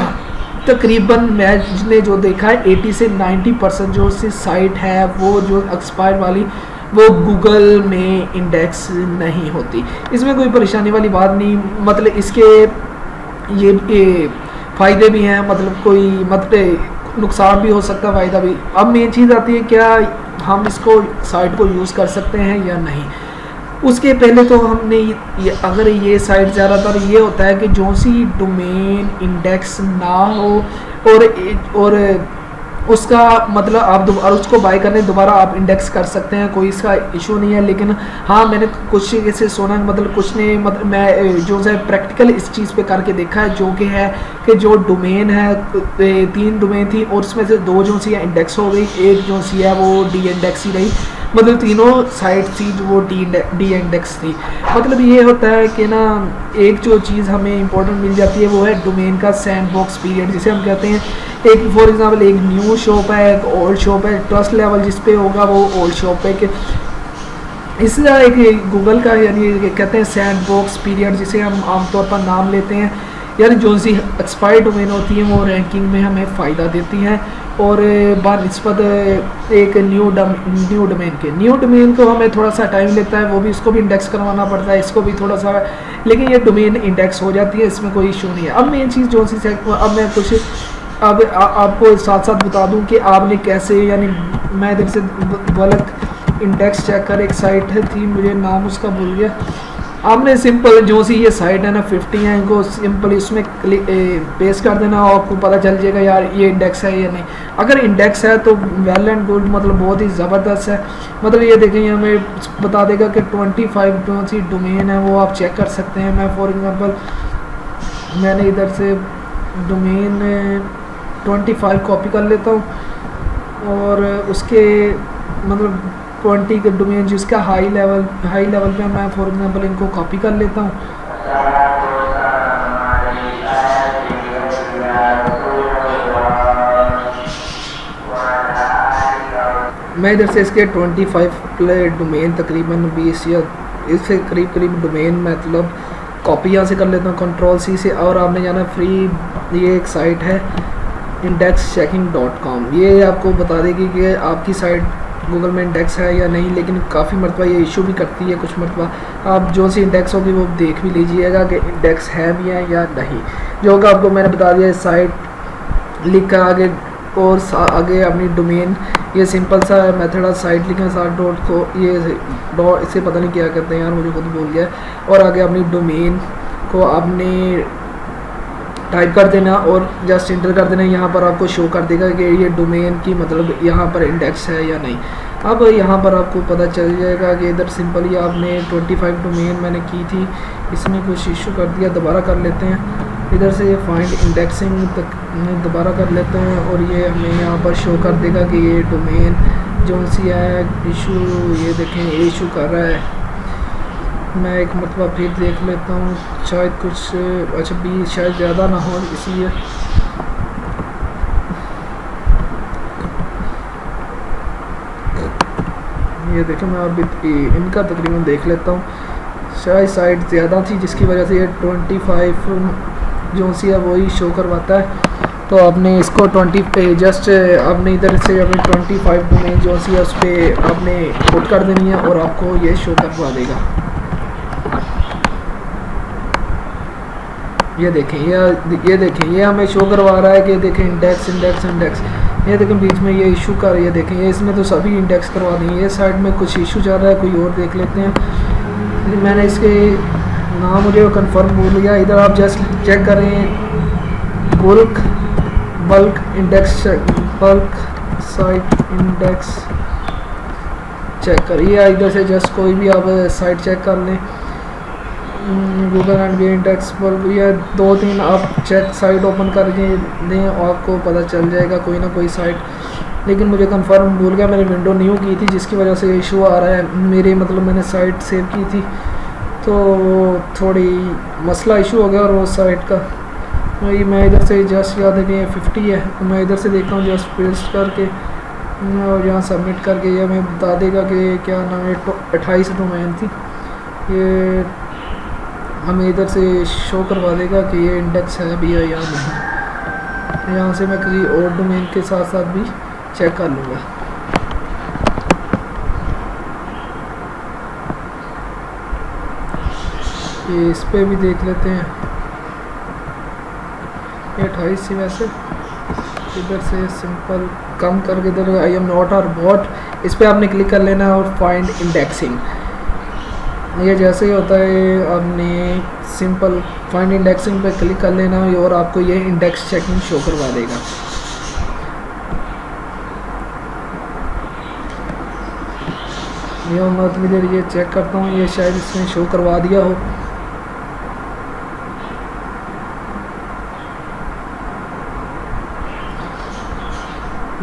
तकरीबन मैंने जो देखा है 80 से 90% जो सी साइट है वो जो एक्सपायर वाली वो गूगल में इंडेक्स नहीं होती। इसमें कोई परेशानी वाली बात नहीं, मतलब इसके ये फ़ायदे भी हैं, मतलब कोई मतलब नुकसान भी हो सकता है, फ़ायदा भी। अब मेन चीज़ आती है क्या हम इसको साइट को यूज़ कर सकते हैं या नहीं। उसके पहले तो हमने अगर ये साइट ज़्यादातर ये होता है कि जो सी डोमेन इंडेक्स ना हो और उसका मतलब आप दोबारा उसको बाय करने दोबारा आप इंडेक्स कर सकते हैं, कोई इसका इशू नहीं है। लेकिन हाँ मैंने कुछ ऐसे सुना मतलब कुछ ने मतलब मैं जो है प्रैक्टिकल इस चीज़ पे करके देखा है, जो कि है कि जो डोमेन है 3 डोमेन थी और उसमें से 2 जो सी है इंडेक्स हो गई, एक जो सी है वो डी इंडेक्स ही रही, मतलब तीनों साइट थी जो वो डी इंडेक्स थी। मतलब ये होता है कि ना एक जो चीज़ हमें इंपॉर्टेंट मिल जाती है वो है डोमेन का सैंडबॉक्स पीरियड जिसे हम कहते हैं। एक फॉर एग्जांपल एक न्यू शॉप है, एक ओल्ड शॉप है, ट्रस्ट लेवल जिस पे होगा वो ओल्ड शॉप है कि इसी तरह एक गूगल का यानी कहते हैं सैंडबॉक्स पीरियड जिसे हम आमतौर पर नाम लेते हैं, यानी जो सी एक्सपायर्ड डोमेन होती हैं वो रैंकिंग में हमें फ़ायदा देती हैं और बानिस्बत एक न्यू डोमेन को हमें थोड़ा सा टाइम लेता है, वो भी इसको भी इंडेक्स करवाना पड़ता है, इसको भी थोड़ा सा, लेकिन ये डोमेन इंडेक्स हो जाती है, इसमें कोई इशू नहीं है। अब मेन चीज़ जो सी अब मैं कुछ अब आपको साथ साथ बता दूं कि आपने कैसे यानी मैं इधर से बल्क इंडेक्स चेक कर एक साइट है थी मुझे नाम उसका भूल गया। आपने सिंपल जो सी ये साइट है ना 50 है इनको सिंपल इसमें पेस्ट कर देना और आपको पता चल जाएगा यार ये इंडेक्स है या नहीं। अगर इंडेक्स है तो वेल एंड गुड, मतलब बहुत ही ज़बरदस्त है। मतलब ये देखें हमें बता देगा कि 25 जो सी डोमेन है वो आप चेक कर सकते हैं। मैं फॉर एग्जांपल मैंने इधर से डोमेन 25 कॉपी कर लेता हूँ और उसके मतलब 20 के डोमेन जिसका हाई लेवल पे मैं फॉर एग्जांपल इनको कॉपी कर लेता हूँ। मैं इधर से इसके 25 प्ले डोमेन तकरीबन 20 या इससे करीब डोमेन मतलब कॉपी यहाँ से कर लेता हूँ Ctrl+C से। और आपने जाना फ्री, ये एक साइट है indexchecking.com, ये आपको बता देगी कि आपकी साइट गूगल में इंडेक्स है या नहीं। लेकिन काफ़ी मरतबा ये इशू भी करती है, कुछ मरतबा आप जो सी इंडेक्स होगी वो देख भी लीजिएगा कि इंडेक्स है भी है या नहीं। जो होगा आपको मैंने बता दिया साइट लिख कर आगे और आगे अपनी डोमेन ये सिंपल सा मेथड है साइट लिखा साथ डॉट को ये डॉट इसे पता नहीं क्या करते हैं यार मुझे खुद भूल गया। और आगे अपनी डोमेन को आपने टाइप कर देना और जस्ट इंटर कर देना। यहाँ पर आपको शो कर देगा कि ये डोमेन की मतलब यहाँ पर इंडेक्स है या नहीं। अब यहाँ पर आपको पता चल जाएगा कि इधर सिंपली आपने 25 डोमेन मैंने की थी, इसमें कुछ इशू कर दिया, दोबारा कर लेते हैं। इधर से ये फाइंड इंडेक्सिंग तक दोबारा कर लेते हैं और ये हमें यहाँ पर शो कर देगा कि ये डोमेन जो सी है इशू, ये देखें ये इशू कर रहा है। मैं एक मरतबा फिर देख लेता हूँ, शायद कुछ अच्छा भी शायद ज़्यादा ना हो इसलिए। ये देखें मैं अभी इनका तकरीबन देख लेता हूँ। शायद साइट ज़्यादा थी जिसकी वजह से ये 25 जो सी है वही शो करवाता है। तो आपने इसको 20 पे जस्ट आपने इधर से अपनी 25 डोमेन जो सी है उस पर आपने पुट कर देनी है और आपको ये शो करवा देगा। ये देखें, ये देखें, ये हमें शो करवा रहा है कि देखें इंडेक्स इंडेक्स इंडेक्स। ये देखें बीच में ये इशू कर, ये देखें ये इसमें तो सभी इंडेक्स करवा देंगे। ये साइड में कुछ इशू चल रहा है, कोई और देख लेते हैं। मैंने इसके नाम मुझे कंफर्म भूल गया। इधर आप जस्ट चेक करें bulk index, bulk site index check करिए। इधर से जस्ट कोई भी आप साइट चेक कर लें, गूगल एंड वी इंडेक्स पर या 2-3 आप चेक साइट ओपन करके दें और आपको पता चल जाएगा कोई ना कोई साइट। लेकिन मुझे कंफर्म भूल गया, मैंने विंडो न्यू की थी जिसकी वजह से इशू आ रहा है मेरे, मतलब मैंने साइट सेव की थी तो थोड़ी मसला इशू हो गया और वो साइट का वही मैं इधर से जस्ट याद है कि 50 है तो मैं इधर से देखता हूँ जस्ट पेस्ट करके और यहाँ सबमिट करके ये हमें बता देगा कि क्या नाम है 28 डोमेन थी। ये हमें इधर से शो करवा देगा कि ये इंडेक्स है भी है या नहीं। यहाँ से मैं किसी और डोमेन के साथ साथ भी चेक कर लूँगा। ये इस पे भी देख लेते हैं, ये 28 थी वैसे। इधर से सिंपल कम करके इधर आई एम नॉट और बॉट इस पर आपने क्लिक कर लेना है और फाइंड इंडेक्सिंग। ये जैसे ही होता है आपने सिंपल फाइंड इंडेक्सिंग पे क्लिक कर लेना है और आपको ये इंडेक्स चेकिंग शो करवा देगा। ये मैं थोड़ी देर ये चेक करता हूँ, ये शायद इसने शो करवा दिया हो।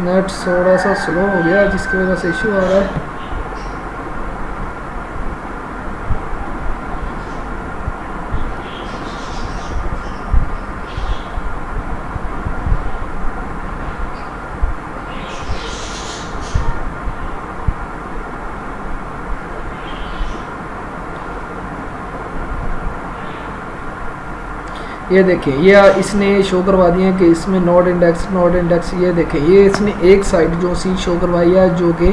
नेट थोड़ा सा स्लो हो गया जिसकी वजह से इशू आ रहा है। ये देखिए ये इसने शो करवा दिया कि इसमें नॉट इंडेक्स। ये देखें ये इसने एक साइट जो सी शो करवाई है जो कि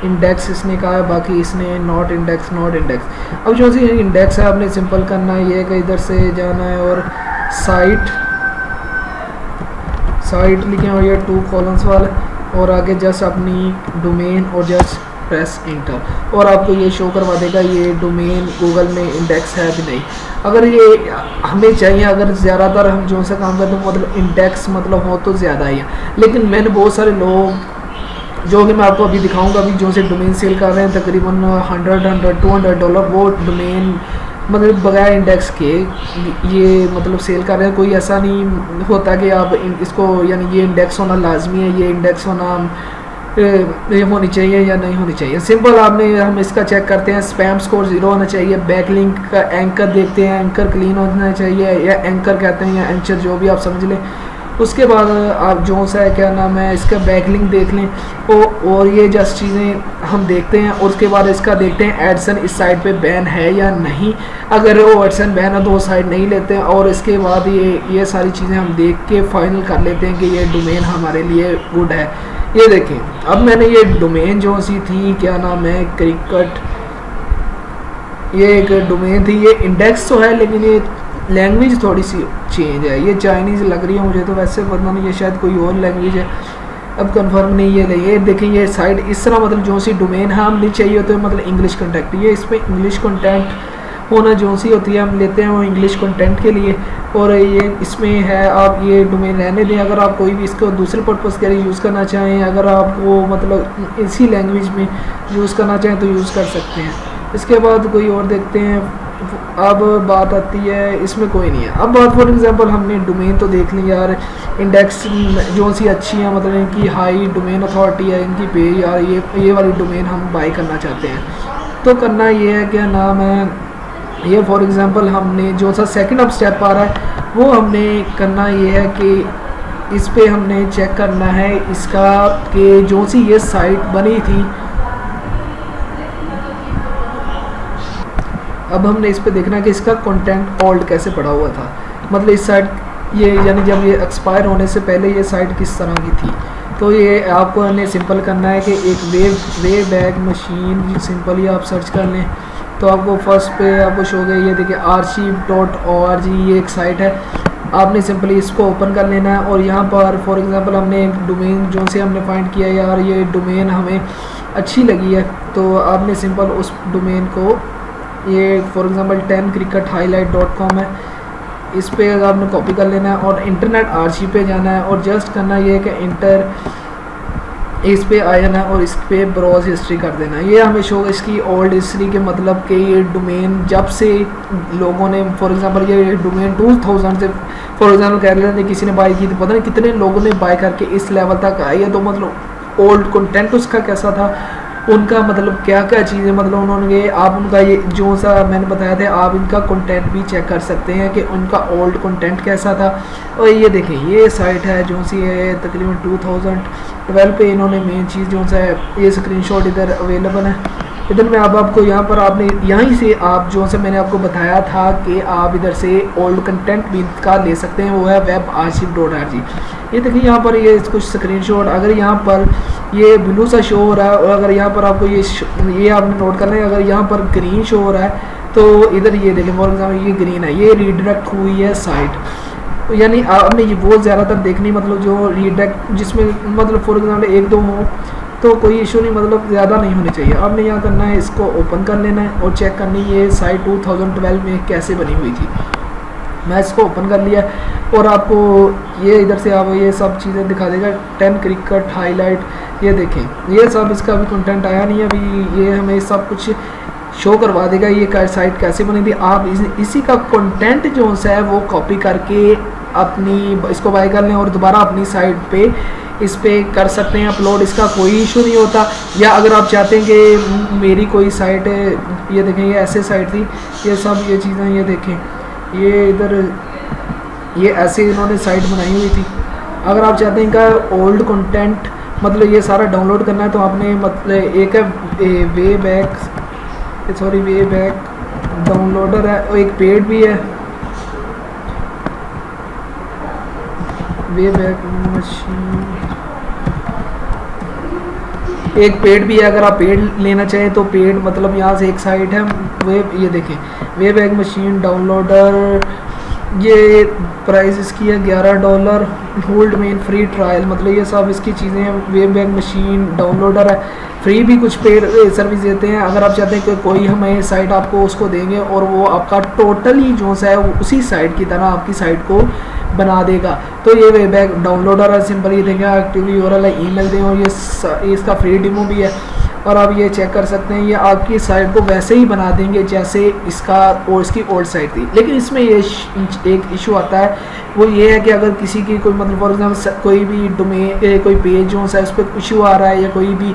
इंडेक्स इसने कहा है, बाकी इसने नॉट इंडेक्स। अब जो सी इंडेक्स है आपने सिंपल करना है ये कि इधर से जाना है और साइट लिखे और ये 2 कॉलम्स वाले और आगे जस्ट अपनी डोमेन और जस्ट प्रेस इंटर और आपको ये शो करवा देगा ये डोमेन गूगल में इंडेक्स है भी नहीं। अगर ये हमें चाहिए, अगर ज़्यादातर हम जो सा काम करते हैं मतलब इंडेक्स मतलब हो तो ज़्यादा ही है, लेकिन मैंने बहुत सारे लोग जो कि मैं आपको अभी दिखाऊंगा अभी जो से डोमेन सेल कर रहे हैं तकरीबन $100-200 वो डोमेन मतलब बगैर इंडेक्स के ये मतलब सेल कर रहे हैं। कोई ऐसा नहीं होता कि आप इसको यानी ये इंडेक्स होना लाजमी है, ये इंडेक्स होना ये होनी चाहिए या नहीं होनी चाहिए। सिंपल हम इसका चेक करते हैं, स्पैम स्कोर 0 होना चाहिए, बैकलिंक का एंकर देखते हैं, एंकर क्लीन होना चाहिए या एंकर कहते हैं या एंचर जो भी आप समझ लें। उसके बाद आप जो सा है क्या नाम है इसका बैकलिंक देख लें और ये जस्ट चीज़ें हम देखते हैं और उसके बाद इसका देखते हैं एडसन इस साइट पे बैन है या नहीं। अगर वो एडसन बैन है तो वो साइट नहीं लेते हैं और इसके बाद ये सारी चीज़ें हम देख के फाइनल कर लेते हैं कि ये डोमेन हमारे लिए गुड है। ये देखें अब मैंने ये डोमेन जो सी थी क्या नाम है क्रिकेट, ये एक डोमेन थी, ये इंडेक्स तो है लेकिन ये लैंग्वेज थोड़ी सी चेंज है, ये चाइनीज़ लग रही है मुझे तो, वैसे पता नहीं ये शायद कोई और लैंग्वेज है, अब कंफर्म नहीं है। ये देखें ये साइट इस तरह मतलब जो सी डोमेन है हम नहीं चाहिए होते मतलब इंग्लिश कंटेंट, ये इस पर इंग्लिश कंटेंट होना जो सी होती है हम लेते हैं वो इंग्लिश कंटेंट के लिए और ये इसमें है आप ये डोमेन रहने दें। अगर आप कोई भी इसको दूसरे पर्पज़ के लिए यूज़ करना चाहें, अगर आप वो मतलब इसी लैंग्वेज में यूज़ करना चाहें तो यूज़ कर सकते हैं। इसके बाद कोई और देखते हैं। अब बात आती है इसमें कोई नहीं है। अब बात फॉर एग्जांपल हमने डोमेन तो देख ली यार, इंडेक्स जो सी अच्छी है मतलब इनकी हाई डोमेन अथॉरिटी है इनकी पे यार, ये वाली डोमेन हम बाई करना चाहते हैं तो करना ये है क्या नाम है ये फॉर एग्जांपल हमने जो सा सेकंड अब स्टेप आ रहा है वो हमने करना ये है कि इस पे हमने चेक करना है इसका कि जो सी ये साइट बनी थी अब हमने इस पे देखना है कि इसका कंटेंट ओल्ड कैसे पड़ा हुआ था, मतलब इस साइट ये यानी जब ये एक्सपायर होने से पहले ये साइट किस तरह की थी। तो ये आपको हमें सिंपल करना है कि एक वे बैग मशीन सिंपली आप सर्च कर लें तो आपको फर्स्ट पे आपको शो गया, ये देखिए archive.org ये एक साइट है। आपने सिंपली इसको ओपन कर लेना है और यहाँ पर फॉर एग्जांपल हमने एक डोमेन जो से हमने फाइंड किया यार ये डोमेन हमें अच्छी लगी है, तो आपने सिंपल उस डोमेन को, ये फॉर एग्जांपल 10crickethighlight.com है, इस पे आपने कॉपी कर लेना है और इंटरनेट आर्शीव पे जाना है और जस्ट करना ये है कि इंटर इस पे आ जाना है और इस पे ब्राउज हिस्ट्री कर देना है। ये हमें शो इसकी ओल्ड हिस्ट्री के मतलब कि ये डोमेन जब से लोगों ने फॉर एग्जांपल ये डोमेन 2000 से फॉर एग्जांपल कह रहे थे किसी ने बाय की तो पता नहीं कितने लोगों ने बाय करके इस लेवल तक आई है, तो मतलब ओल्ड कंटेंट उसका कैसा था, उनका मतलब क्या क्या चीज़ें मतलब उन्होंने आप उनका ये जो सा मैंने बताया था आप इनका कंटेंट भी चेक कर सकते हैं कि उनका ओल्ड कंटेंट कैसा था। और ये देखें ये साइट है जो सी है तकरीबन 2012 पे इन्होंने मेन चीज़ जो सा है ये स्क्रीनशॉट इधर अवेलेबल है। इधर में आपको यहाँ पर आपने यहीं से आप जो से मैंने आपको बताया था कि आप इधर से ओल्ड कंटेंट भी का ले सकते हैं, वो है webarchive.org। ये देखिए यहाँ पर ये कुछ स्क्रीनशॉट, अगर यहाँ पर ये ब्लू सा शो हो रहा है और अगर यहाँ पर आपको ये आपने नोट करना है, अगर यहाँ पर ग्रीन शो हो रहा है तो इधर ये देखें फॉर एग्जाम्पल ये ग्रीन है, ये रीडायरेक्ट हुई है साइट, यानी आपने ये बहुत ज़्यादातर देखनी मतलब जो रीडायरेक्ट जिसमें मतलब फॉर एग्जाम्पल एक दो हो तो कोई इशू नहीं, मतलब ज़्यादा नहीं होनी चाहिए। आपने यहाँ करना है इसको ओपन कर लेना है और चेक करनी है ये साइट 2012 में कैसे बनी हुई थी। मैं इसको ओपन कर लिया और आपको ये इधर से आप ये सब चीज़ें दिखा देगा 10 क्रिकेट हाईलाइट, ये देखें ये सब इसका अभी कंटेंट आया नहीं है, अभी ये हमें सब कुछ शो करवा देगा ये साइट कैसे बनी थी। आप इसी का कंटेंट जो है वो कॉपी करके अपनी इसको बाय कर लें और दोबारा अपनी साइट पे इस पे कर सकते हैं अपलोड, इसका कोई इशू नहीं होता। या अगर आप चाहते हैं कि मेरी कोई साइट है, ये देखें ये ऐसे साइट थी, ये सब ये चीज़ें ये देखें ये इधर ये ऐसे इन्होंने साइट बनाई हुई थी। अगर आप चाहते हैं इनका ओल्ड कंटेंट मतलब ये सारा डाउनलोड करना है तो आपने मतलब एक है वे बैक डाउनलोडर है और एक पेड भी है वे बैक मशीन, एक पेड भी है। अगर आप पेड लेना चाहें तो पेड मतलब यहाँ से एक साइट है वे, ये देखें वे बैक मशीन डाउनलोडर, ये प्राइस इसकी है $11, होल्ड मेन फ्री ट्रायल, मतलब ये सब इसकी चीज़ें हैं। वे बैक मशीन डाउनलोडर है, फ्री भी कुछ पेड सर्विस देते हैं। अगर आप चाहते हैं कि कोई हमें साइट आपको उसको देंगे और वो आपका टोटली जो है उसी साइट की तरह आपकी साइट को बना देगा, तो ये वे बैक डाउनलोडर है। सिंपल ये देंगे एक्टिव यूआरएल है, ईमेल दें और ये इसका फ्री डेमो भी है और आप ये चेक कर सकते हैं। ये आपकी साइट को वैसे ही बना देंगे जैसे इसका और इसकी ओल्ड साइट थी। लेकिन इसमें ये एक इशू आता है, वो ये है कि अगर किसी की कोई मतलब फॉर एग्जाम्पल कोई भी डोमेन कोई पेज जो है उस पर इशू आ रहा है या कोई भी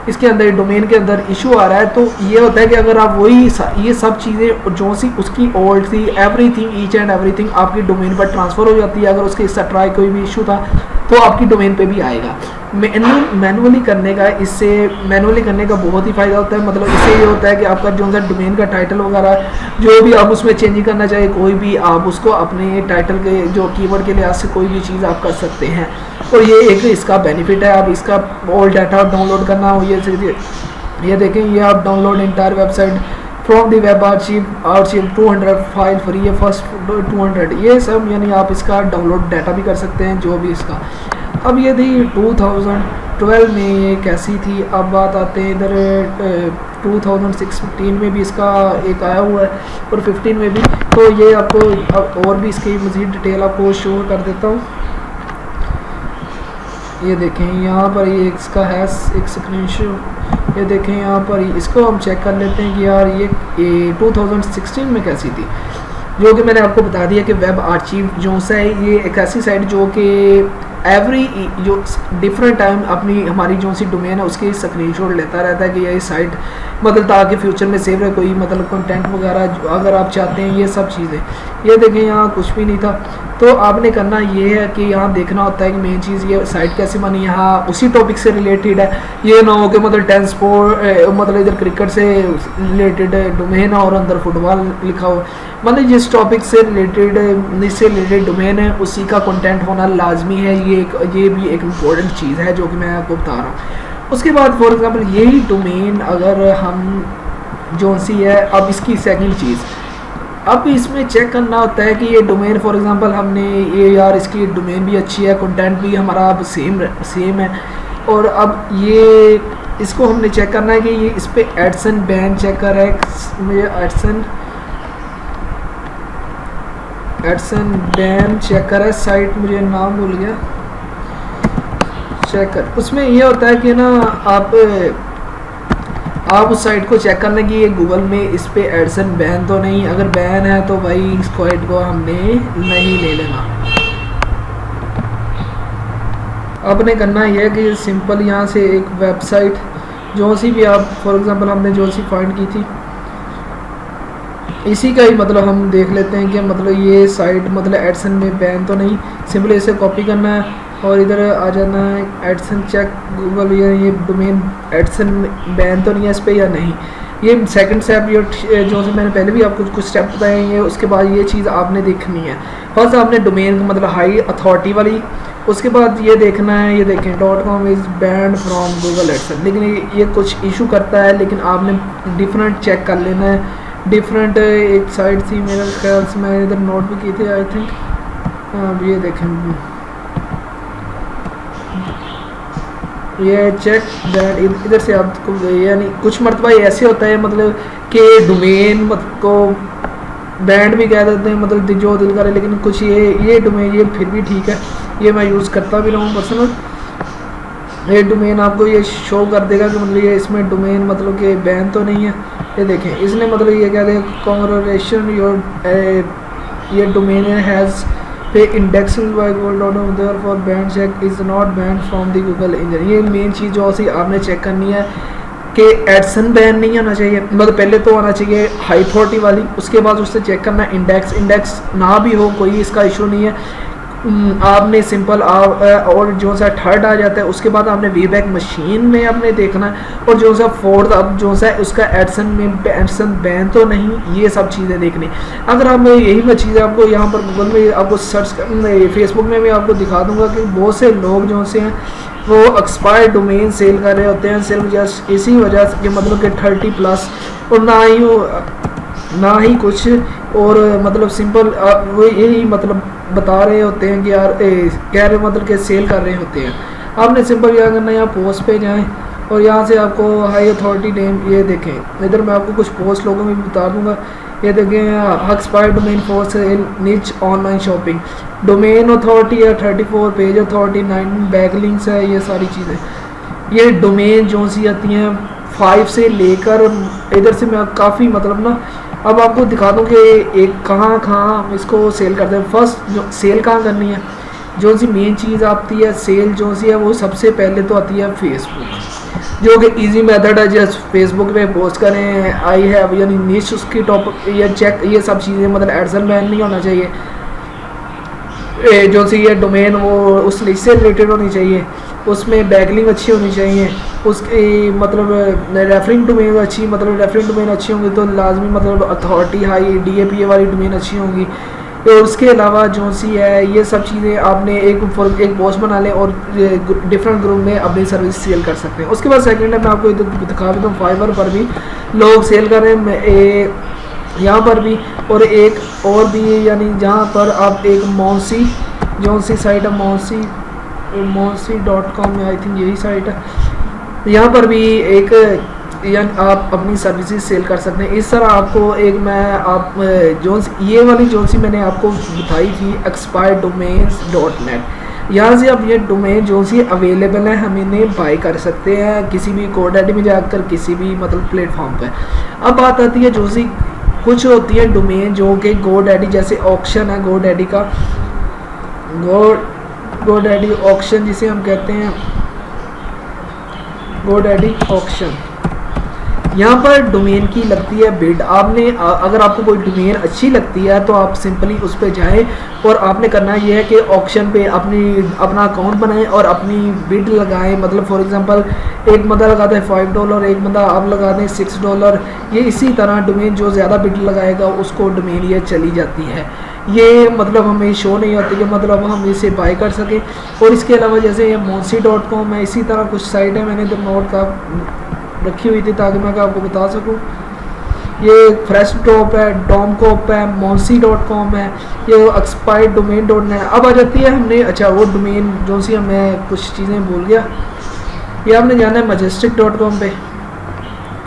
इसके अंदर डोमेन के अंदर इशू आ रहा है, तो ये होता है कि अगर आप वही ये सब चीज़ें जो सी उसकी ओल्ड थी एवरीथिंग ईच एंड एवरीथिंग आपकी डोमेन पर ट्रांसफ़र हो जाती है। अगर उसके ट्राई कोई भी इशू था तो आपकी डोमेन पे भी आएगा। मैनुअली करने का बहुत ही फ़ायदा होता है, मतलब इससे ये होता है कि आपका जो है डोमेन का टाइटल वगैरह जो भी आप उसमें चेंजिंग करना चाहे कोई भी आप उसको अपने टाइटल के जो कीवर्ड के लिहाज से कोई भी चीज़ आप कर सकते हैं। और ये एक इसका बेनिफिट है। आप इसका ओल्ड डाटा डाउनलोड करना हो ये देखें ये आप download entire website from the web archive 200 file free है फर्स्ट 200, ये सब यानी आप इसका डाउनलोड डाटा भी कर सकते हैं जो भी इसका। अब ये थी 2012 में ये कैसी थी। अब बात आते हैं इधर 2016 में भी इसका एक आया हुआ है और 15 में भी, तो ये आपको और भी इसकी मज़ीद डिटेल आपको शो कर देता हूँ। ये देखें यहाँ पर ये इसका है एक स्क्रीनशॉट, ये देखें यहाँ पर इसको हम चेक कर लेते हैं कि यार ये 2016 में कैसी थी, जो कि मैंने आपको बता दिया कि वेब आर्चिव जो है ये एक ऐसी साइट जो कि एवरी जो डिफरेंट टाइम अपनी हमारी जो सी डोमेन है उसकी स्क्रीनशॉट लेता रहता है कि ये साइट मतलब ताकि फ्यूचर में सेव रहे कोई मतलब कंटेंट वगैरह अगर आप चाहते हैं, ये सब चीज़ें। ये देखें यहाँ कुछ भी नहीं था। तो आपने करना ये है कि यहाँ देखना होता है कि मेन चीज़ ये साइट कैसे बनी, यहाँ उसी टॉपिक से रिलेटेड है। ये ना हो कि मतलब मतलब इधर क्रिकेट से रिलेटेड डोमेन और अंदर फुटबॉल लिखा हो, मतलब जिस टॉपिक से रिलेटेड डोमेन है उसी का कंटेंट होना लाजमी है। ये भी एक इम्पोर्टेंट चीज़ है जो कि मैं आपको बता रहा हूँ। उसके बाद फॉर एग्ज़ाम्पल यही डोमेन अगर हम जो सी है, अब इसकी सेकंड चीज़, अब इसमें चेक करना होता है कि ये डोमेन फॉर एग्ज़ाम्पल हमने ये यार इसकी डोमेन भी अच्छी है, कंटेंट भी हमारा अब सेम है, और अब ये इसको हमने चेक करना है कि ये इस पर एडसन बैन चेक कर रहा है। मुझे एडसन बैन चेक कर रहा है साइट, मुझे नाम भूल गया, चेक कर। उसमें ये होता है कि ना आप उस साइट को चेक करना कि ये गूगल में इस पे एडसन बैन तो नहीं, अगर बैन है तो भाई इस साइट को हमने नहीं ले लेना। आपने करना यह है कि सिंपल यहाँ से एक वेबसाइट जो सी भी आप फॉर एग्जांपल हमने जो सी फाइंड की थी इसी का ही मतलब हम देख लेते हैं कि मतलब ये साइट मतलब एडसन में बैन तो नहीं। सिंपली इसे कॉपी करना है और इधर आ जाना है एडसन चेक गूगल, ये डोमेन एडसन बैन तो नहीं है इस पर या नहीं। ये सेकंड स्टेप ये जो से मैंने पहले भी आपको कुछ स्टेप बताए हैं। उसके बाद ये चीज़ आपने देखनी है, फर्स्ट आपने डोमेन मतलब हाई अथॉरिटी वाली, उसके बाद ये देखना है, ये देखें .com is banned from Google Edson, लेकिन ये कुछ इशू करता है, लेकिन आपने डिफरेंट चेक कर लेना है। डिफरेंट एक साइट थी मेरे ख्याल से, मैं इधर नोट भी की थी आई थिंक। अब ये देखें ये चेक दैट, इधर से आपको यानी कुछ मरतबा ऐसे होता है मतलब कि डोमेन को बैंड भी कह देते हैं, मतलब जो दिल करे, लेकिन कुछ ये डोमेन ये फिर भी ठीक है, ये मैं यूज़ करता भी रहा हूँ पर्सनल। ये डोमेन आपको ये शो कर देगा कि मतलब ये इसमें डोमेन मतलब कि बैन तो नहीं है। ये देखें इसने मतलब ये कह देगा कॉन्ग्रेचुलेशन योर ये domain has pay indexing by Google therefore banned check is not banned from the Google engine. ये मेन चीज़ जो सी आपने चेक करनी है कि एडसन बैन नहीं होना चाहिए, मतलब पहले तो आना चाहिए हाई अथॉरिटी वाली, उसके बाद उससे चेक करना इंडेक्स ना भी हो कोई इसका इशू नहीं है। आपने सिंपल और जो सा थर्ड आ जाता है उसके बाद आपने वीबैक मशीन में आपने देखना है, और जो सा फोर्थ अब जो सा उसका एडसन बैन तो नहीं, ये सब चीज़ें देखनी। अगर आप यही चीज़ें आपको यहाँ पर गूगल में आपको सर्च कर, फेसबुक में भी आपको दिखा दूंगा कि बहुत से लोग जो से हैं वो एक्सपायर्ड डोमेन सेल कर रहे होते हैं सिर्फ जस्ट इसी वजह से कि मतलब कि 30+ और ना ही कुछ और मतलब सिंपल वो यही मतलब बता रहे होते हैं कि यार कह रहे मतलब कि सेल कर रहे होते हैं। आपने सिंपल क्या करना है, यहाँ पोस्ट पे जाएं और यहाँ से आपको हाई अथॉरिटी नेम ये देखें, इधर मैं आपको कुछ पोस्ट लोगों में बता दूंगा। ये देखें expired domain for sale niche online shopping, domain authority है 34, पेज अथॉरिटी 9, बैकलिंक्स है, ये सारी चीज़ें। ये डोमेन जो सी आती हैं 5 से लेकर इधर से मैं काफ़ी मतलब ना अब आपको दिखा दूँ कि एक कहाँ हम इसको सेल करते हैं। फर्स्ट जो सेल कहाँ करनी है, जो सी मेन चीज़ आती है सेल जो सी है वो सबसे पहले तो आती है फेसबुक, जो कि इजी मेथड है, जस्ट फेसबुक पे पोस्ट करें आई हैव यानी नीच उसकी टॉप या चेक, ये सब चीज़ें मतलब एडसन बैन नहीं होना चाहिए। जो सी ये डोमेन वो उस लिस्ट से रिलेटेड होनी चाहिए, उसमें बैकलिंग अच्छी होनी चाहिए, उसकी मतलब रेफरिंग डोमेन अच्छी, मतलब रेफरिंग डोमेन अच्छी होंगी तो लाजमी मतलब अथॉरिटी हाई DAPA वाली डोमेन अच्छी होंगी। तो उसके अलावा जो सी है ये सब चीज़ें आपने एक पोस्ट बना लें और डिफरेंट ग्रुप में अपनी सर्विस सेल कर सकते हैं। उसके बाद सेकंड है मैं आपको दिखा देता हूँ, फाइवर पर भी लोग सेल कर रहे हैं, यहाँ पर भी, और एक और भी यानी जहाँ पर आप एक मौसी जो सी साइट है मौसी.com में आई थिंक यही साइट है, यहाँ पर भी एक यानी आप अपनी सर्विसेज सेल कर सकते हैं। इस तरह आपको एक मैं आप ये वाली जो सी मैंने आपको बताई थी expiredomains.net, यहाँ से अब ये डोमेन जो सी अवेलेबल है हम इन्हें बाई कर सकते हैं किसी भी GoDaddy में जाकर, किसी भी मतलब प्लेटफॉर्म पर। अब बात आती है जो सी कुछ होती है डोमेन जो कि GoDaddy जैसे ऑक्शन है, GoDaddy का GoDaddy ऑक्शन जिसे हम कहते हैं GoDaddy ऑक्शन, यहाँ पर डोमेन की लगती है बिड। आपने अगर आपको कोई डोमेन अच्छी लगती है तो आप सिंपली उस पर जाएं और आपने करना ये है कि ऑक्शन पे अपना अकाउंट बनाएं और अपनी बिड लगाएं। मतलब फॉर एग्जांपल एक बंदा लगाता है $5, एक बंदा आप लगा दें $6। ये इसी तरह डोमेन जो ज़्यादा बिड लगाएगा उसको डोमेन ये चली जाती है। ये मतलब हमें शो नहीं होती कि मतलब हम इसे बाय कर सकें। और इसके अलावा जैसे ये monsi.com है, इसी तरह कुछ साइट है मैंने इधर नोट का रखी हुई थी ताकि मैं आपको बता सकूं। ये फ्रेश टॉप है, डॉमकॉप है, monsi.com है, ये एक्सपायर्ड डोमेन.net। अब आ जाती है हमने अच्छा वो डोमेन जो सी मैं कुछ चीज़ें भूल गया। ये आपने जाना है majestic.com पे।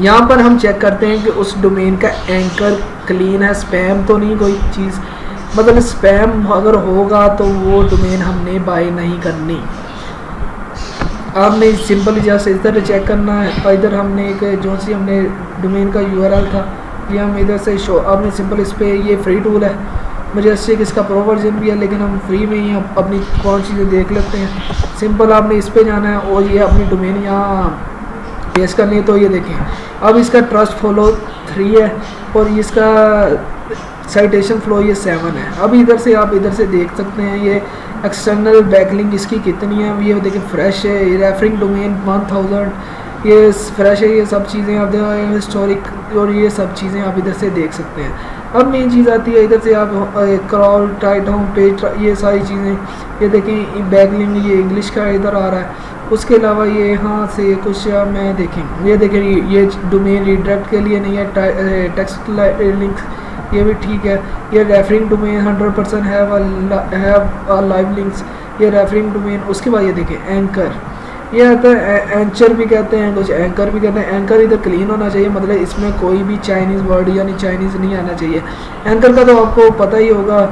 यहाँ पर हम चेक करते हैं कि उस डोमेन का एंकर क्लीन है, स्पैम तो नहीं कोई चीज़। मतलब स्पैम अगर होगा तो वो डोमेन हमने बाय नहीं करनी। आपने सिंपल जैसे इधर चेक करना है और इधर हमने एक जो सी हमने डोमेन का URL था ये हम इधर से शो। आपने सिंपल इस पर ये फ्री टूल है मजेस्टिक, इसका प्रो वर्जन भी है लेकिन हम फ्री में ही अपनी कौन चीज़ें देख लेते हैं। सिंपल आपने इस पर जाना है और ये अपनी डोमेन यहाँ पेश करनी है। तो ये देखें अब इसका ट्रस्ट फॉलो 3 है और इसका साइटेशन फ्लो ये 7 है। अब इधर से आप इधर से देख सकते हैं ये एक्सटर्नल बैकलिंक इसकी कितनी है। ये देखिए फ्रेश है, ये रेफरिंग डोमेन 1000, ये फ्रेश है। ये सब चीज़ें आप देखो हिस्टोरिक और ये सब चीज़ें आप इधर से देख सकते हैं। अब मेन चीज़ आती है इधर से आप क्रॉल टाइट होम पेज ये सारी चीज़ें ये देखें। बैकलिंक ये इंग्लिश का इधर आ रहा है। उसके अलावा ये यहाँ से कुछ मैं देखें ये देखें ये डोमेन रिडायरेक्ट के लिए नहीं है, टेक्स्ट लिंक ये भी ठीक है। ये रेफरिंग डोमेन 100% है लाइव लिंक्स, ये रेफरिंग डोमेन। उसके बाद ये देखें एंकर, ये आता है एंचर भी कहते हैं, कुछ एंकर भी कहते हैं। एंकर इधर क्लीन होना चाहिए, मतलब इसमें कोई भी चाइनीज़ वर्ड यानी चाइनीज़ नहीं आना चाहिए। एंकर का तो आपको पता ही होगा,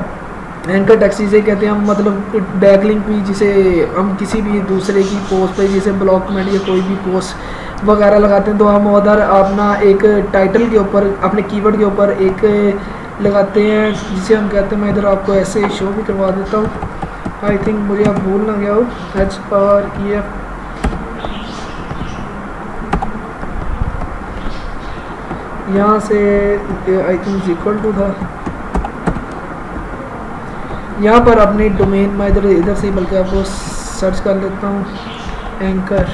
एंकर टैक्सी से कहते हैं हम, मतलब बैकलिंक भी जिसे हम किसी भी दूसरे की पोस्ट पे जैसे ब्लॉग कमेंट या कोई भी पोस्ट वगैरह लगाते हैं तो हम उधर अपना एक टाइटल के ऊपर अपने कीवर्ड के ऊपर एक लगाते हैं जिसे हम कहते हैं। मैं इधर आपको ऐसे शो भी करवा देता हूँ, आई थिंक मुझे आप भूल ना गया हो। HREF यहाँ से आई थिंक इक्वल टू था। यहाँ पर अपनी डोमेन मैं इधर से बल्कि आपको सर्च कर लेता हूँ एंकर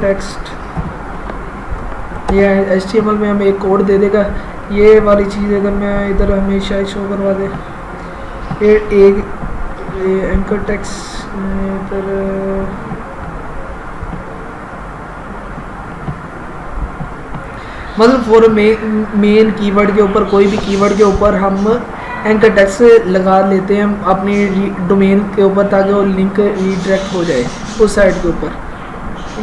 टेक्स्ट। ये HTML में हमें एक कोड दे देगा। ये वाली चीज़ अगर मैं इधर हमेशा ही शो करवा दे ये एंकर टेक्स्ट इधर मतलब फॉर मेन कीवर्ड के ऊपर कोई भी कीवर्ड के ऊपर हम एंकर टेक्स्ट लगा लेते हैं अपनी डोमेन के ऊपर ताकि वो लिंक रीडायरेक्ट हो जाए उस साइट के ऊपर।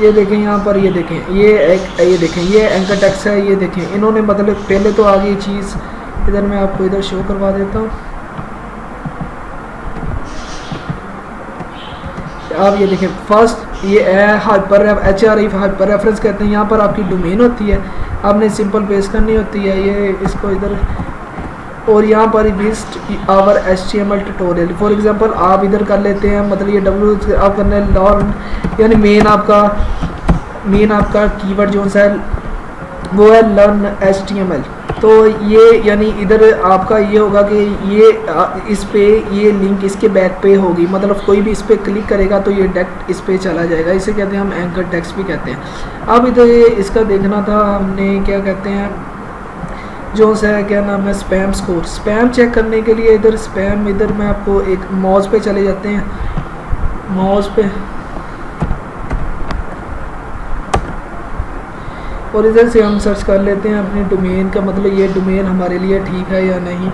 ये देखें यहाँ पर, ये देखें ये देखें ये एंकर टेक्स्ट है। ये देखें इन्होंने मतलब पहले तो आ गई चीज़, इधर मैं आपको इधर शो करवा देता हूँ। आप ये देखें फर्स्ट ये HREF हाइपर रेफरेंस कहते हैं। यहाँ पर आपकी डोमेन होती है, आपने सिंपल पेस्ट करनी होती है ये इसको इधर, और यहाँ पर visit our HTML tutorial for example आप इधर कर लेते हैं। मतलब ये W आप करना है लर्न, यानी मेन आपका कीवर्ड जो सा है वो है लर्न HTML। तो ये यानी इधर आपका ये होगा कि ये इस पे ये लिंक इसके बैक पे होगी, मतलब कोई भी इस पर क्लिक करेगा तो ये डायरेक्ट इस पे चला जाएगा। इसे कहते हैं हम एंकर टेक्स्ट भी कहते हैं। अब इधर इसका देखना था हमने क्या कहते हैं जो है क्या नाम है स्पैम स्कोर। स्पैम चेक करने के लिए इधर स्पैम इधर मैं आपको एक मॉज पे चले जाते हैं, मॉज पे, और इधर से हम सर्च कर लेते हैं अपनी डोमेन का, मतलब ये डोमेन हमारे लिए ठीक है या नहीं।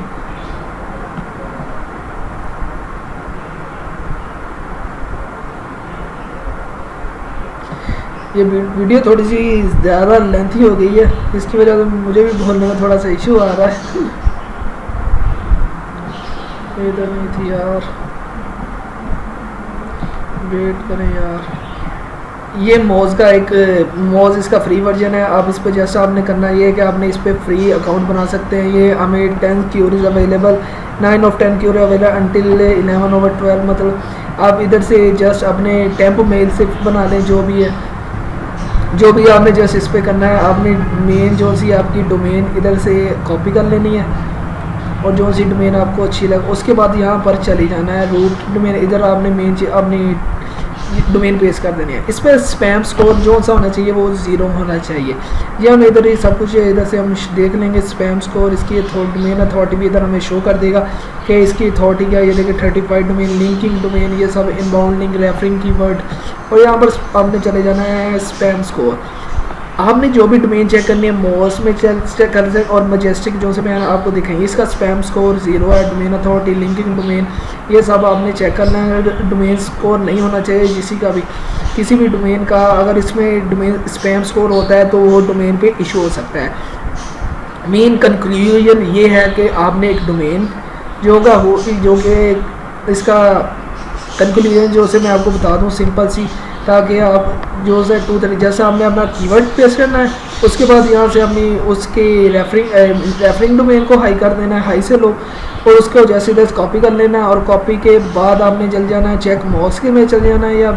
ये वीडियो थोड़ी सी ज़्यादा लेंथी हो गई है, इसकी वजह से मुझे भी बोलने में थोड़ा सा इशू आ रहा है। इधर नहीं थी यार, वेट करें यार। ये मोज का एक मोज इसका फ्री वर्जन है। आप इस पर जैसा आपने करना ये है कि आपने इस पर फ्री अकाउंट बना सकते हैं। ये हमें 10 queries available, 9 of 10 query available until 11/12। मतलब आप इधर से जस्ट अपने टेम्प मेल से बना लें जो भी है। जो भी आपने जैसे इस पे करना है, आपने मेन जो सी आपकी डोमेन इधर से कॉपी कर लेनी है और जो सी डोमेन आपको अच्छी लगे उसके बाद यहाँ पर चले जाना है रूट डोमेन, इधर आपने मेन अपनी डोमेन पेश कर देनी है। इस पर स्पैम स्कोर जो सा होना चाहिए वो 0 होना चाहिए। ये हम इधर ही सब कुछ इधर से हम देख लेंगे। स्पैम स्कोर, इसकी डोमेन अथॉरिटी भी इधर हमें शो कर देगा कि इसकी अथॉरिटी क्या है। ये देखिए 35 डोमेन, लिंकिंग डोमेन, ये सब इनबाउंड लिंक, रेफरिंग कीवर्ड, और यहाँ पर आपने चले जाना है स्पैम स्कोर। आपने जो भी डोमेन चेक करनी है मोस में चेक कर सकते और मजेस्टिक जो से मैं आपको दिखाएंगे, इसका स्पैम स्कोर 0 है। डोमेन अथॉरिटी, लिंकिंग डोमेन, ये सब आपने चेक करना है। डोमेन स्कोर नहीं होना चाहिए किसी भी डोमेन का। अगर इसमें डोमेन स्पैम स्कोर होता है तो वो डोमेन पे इशू हो सकता है। मेन कंक्लूजन ये है कि आपने एक डोमेन जो कि इसका कंक्लूजन जो से मैं आपको बता दूं सिंपल सी, ताकि आप जो से जैसे हमने अपना कीवर्ड पेश करना है, उसके बाद यहाँ से अपनी उसके रेफरिंग डोमेन को हाई कर देना है, हाई से लो, और उसको जैसे जैसे कॉपी कर लेना है। और कॉपी के बाद आपने चल जाना है चेक मॉस के में चले जाना है, या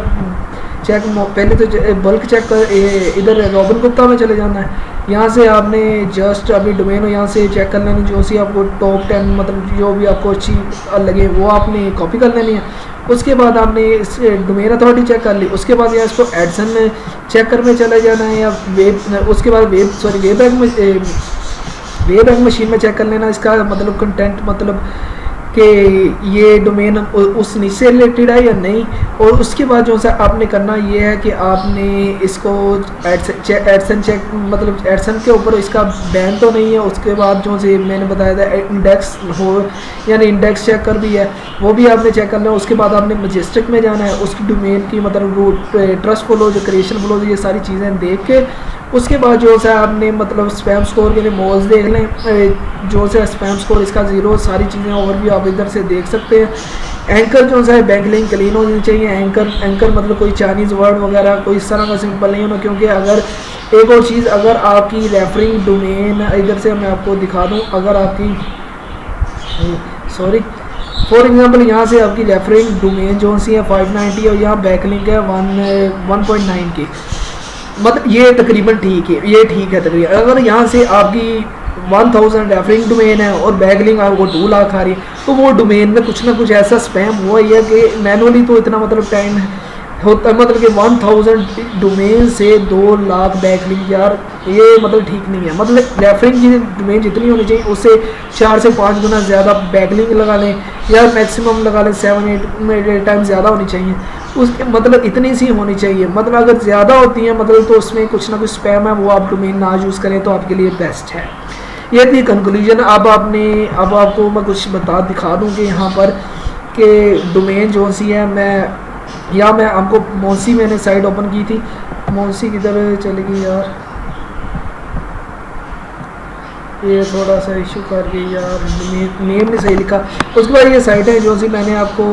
पहले तो बल्क चेक कर इधर रॉबिन गुप्ता में चले जाना है। यहाँ से आपने जस्ट अभी डोमेन यहाँ से चेक कर लेनी, जो सी आपको टॉप 10 मतलब जो भी आपको अच्छी लगे वो आपने कॉपी कर लेनी है। उसके बाद आपने इस डोमेन अथॉरिटी चेक कर ली, उसके बाद यहाँ इसको एडसन में चेक कर में चले जाना है, या उसके बाद वेब मशीन में चेक कर लेना। इसका मतलब कंटेंट मतलब कि ये डोमेन उस निश से रिलेटेड है या नहीं। और उसके बाद जो सा आपने करना ये है कि आपने इसको एडसन चेक मतलब एडसन के ऊपर इसका बैन तो नहीं है। उसके बाद जो से मैंने बताया था इंडेक्स हो यानी इंडेक्स चेक कर भी है, वो भी आपने चेक करना है। उसके बाद आपने मजेस्टिक में जाना है, उसकी डोमेन की मतलब रूट ट्रस्ट फ्लो जो क्रिएशन फ्लो ये सारी चीज़ें देख के उसके बाद जो है आपने मतलब स्पैम स्कोर के लिए मॉल्स देख लें। जो से स्पैम स्कोर इसका 0, सारी चीज़ें और भी आप इधर से देख सकते हैं। एंकर जो है बैकलिंक क्लीन होनी चाहिए। एंकर मतलब कोई चाइनीज़ वर्ड वगैरह कोई इस तरह का सिंपल नहीं होना, क्योंकि अगर एक और चीज़ अगर आपकी रेफरिंग डोमेन इधर से मैं आपको दिखा दूँ, अगर आपकी फॉर एग्जांपल यहाँ से आपकी रेफरिंग डोमेन जो सी है 590 और यहाँ बैकलिंक है 1.9 की, मतलब ये तकरीबन ठीक है, ये ठीक है तकरीबन। अगर यहाँ से आपकी 1000 रेफरिंग डोमेन है और बैकलिंक आपको 2 लाख आ रही है, तो वो डोमेन में कुछ ना कुछ ऐसा स्पैम हुआ ही है कि मैनुअली तो इतना मतलब टाइम होता है, मतलब कि 1000 डोमेन से 2 लाख बैकलिंक, यार ये मतलब ठीक नहीं है। मतलब रेफरिंग की डोमेन जितनी होनी चाहिए उससे 4 से 5 गुना ज़्यादा बैकलिंक लगा लें, या मैक्सिमम लगा लें 7-8 टाइम ज़्यादा होनी चाहिए। उसके मतलब इतनी सी होनी चाहिए। मतलब अगर ज़्यादा होती है मतलब तो उसमें कुछ ना कुछ स्पैम है, वो आप डोमेन ना यूज़ करें तो आपके लिए बेस्ट है। ये थी कंक्लूजन। अब आपको मैं कुछ दिखा दूँ कि यहाँ पर कि डोमेन जो सी है मैं आपको मोसी मैंने साइट ओपन की थी, मोसी किधर चली गई यार, ये थोड़ा सा इशू कर गई यार, नेम नहीं सही लिखा। उसके बाद ये साइट है जो सी मैंने आपको,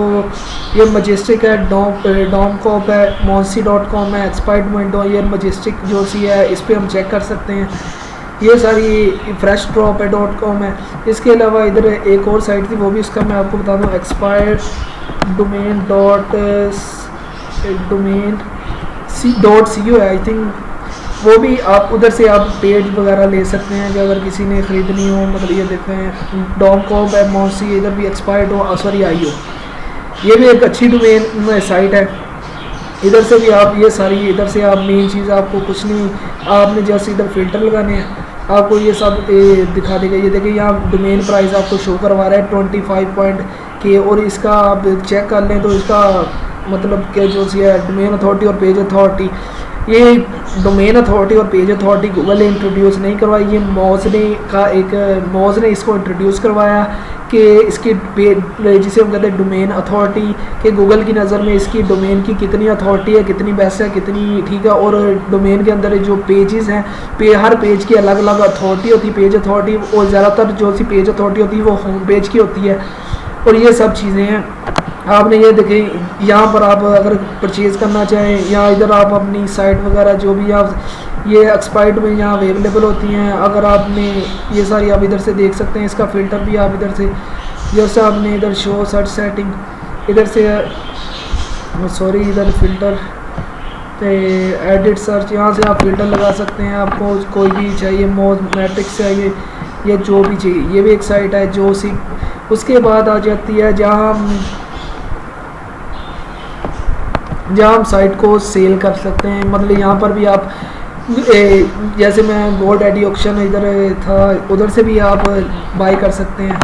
ये मजेस्टिक है, डॉमकॉप है, monsi.com है, एक्सपाइड.ये मजेस्टिक जो सी है इस पर हम चेक कर सकते हैं। ये सारी फ्रेश ड्रॉप है .com है। इसके अलावा इधर एक और साइट थी, वो भी उसका मैं आपको बता दूँ, एक्सपायर्ड .co है आई थिंक। वो भी आप उधर से आप पेज वगैरह ले सकते हैं कि अगर किसी ने ख़रीदनी हो। मतलब ये देखें डॉमकॉप है, मौसी, इधर भी एक्सपायर्ड हो सॉरी आई हो, ये भी एक अच्छी डोमेन साइट है। इधर से भी आप ये सारी इधर से आप मेन चीज़ आपको कुछ नहीं, आपने जैसे इधर फ़िल्टर लगाने हैं आपको ये सब दिखा देगा। ये देखिए यहाँ डोमेन प्राइस आपको शो करवा रहा है 25 और इसका आप चेक कर लें तो इसका मतलब कि जो सी है डोमेन अथॉरिटी और पेज अथॉरिटी, ये डोमेन अथॉरिटी और पेज अथॉरिटी गूगल ने इंट्रोड्यूस नहीं करवाई, ये मॉज ने इसको इंट्रोड्यूस करवाया कि इसकी जिसे हम कहते हैं डोमेन अथॉरिटी, कि गूगल की नज़र में इसकी डोमेन की कितनी अथॉरिटी है, कितनी बेस्ट है, कितनी ठीक है। और डोमेन के अंदर जो पेजेस हैं हर पेज की अलग अलग अथॉरिटी होती है, पेज अथॉरिटी, और ज़्यादातर जो सी पेज अथॉरिटी होती है वो होम पेज की होती है। और ये सब चीज़ें हैं। आपने ये देखें यहाँ पर आप अगर परचेज़ करना चाहें या इधर आप अपनी साइट वगैरह जो भी आप ये एक्सपायर्ड में यहाँ अवेलेबल होती हैं। अगर आपने ये सारी आप इधर से देख सकते हैं, इसका फ़िल्टर भी आप इधर से जैसे आपने इधर शो सर्च सेटिंग इधर से सॉरी इधर फ़िल्टर एडिट सर्च, यहाँ से आप फिल्टर लगा सकते हैं। आपको कोई भी चाहिए, मोड मैट्रिक्स चाहिए या जो भी चाहिए, ये भी एक साइट है जो सी। उसके बाद आ जाती है जहाँ हम साइट को सेल कर सकते हैं। मतलब यहाँ पर भी आप जैसे मैं GoDaddy ऑक्शन इधर था, उधर से भी आप बाय कर सकते हैं।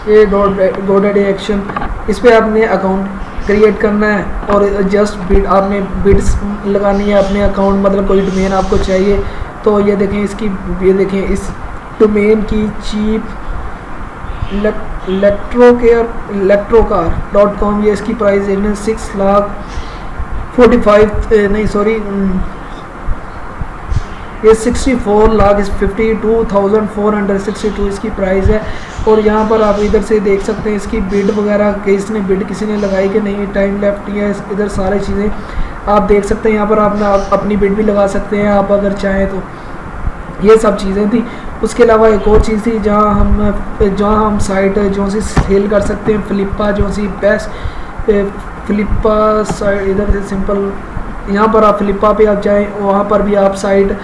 ये GoDaddy एक्शन, इस पे आपने अकाउंट क्रिएट करना है और जस्ट बिड, आपने बिड्स लगानी है अपने अकाउंट। मतलब कोई डोमेन आपको चाहिए तो ये देखें इसकी, ये देखें इस डोमेन की चीप electrocar.com, ये इसकी प्राइस है 64,52,462 इसकी प्राइस है। और यहाँ पर आप इधर से देख सकते हैं इसकी बिड वगैरह, कि इसने बिड किसी ने लगाई कि नहीं, टाइम लेफ्ट है, इधर सारी चीज़ें आप देख सकते हैं। यहाँ पर आप अपनी बिड भी लगा सकते हैं आप अगर चाहें तो। ये सब चीज़ें थी। उसके अलावा एक और चीज़ थी जहाँ हम साइट जो सी सेल कर सकते हैं, फ्लिपा जो सी बेस्ट फ्लिपा साइट, इधर से सिंपल यहाँ पर आप फ्लिपा पे आप जाएँ, वहाँ पर भी आप साइट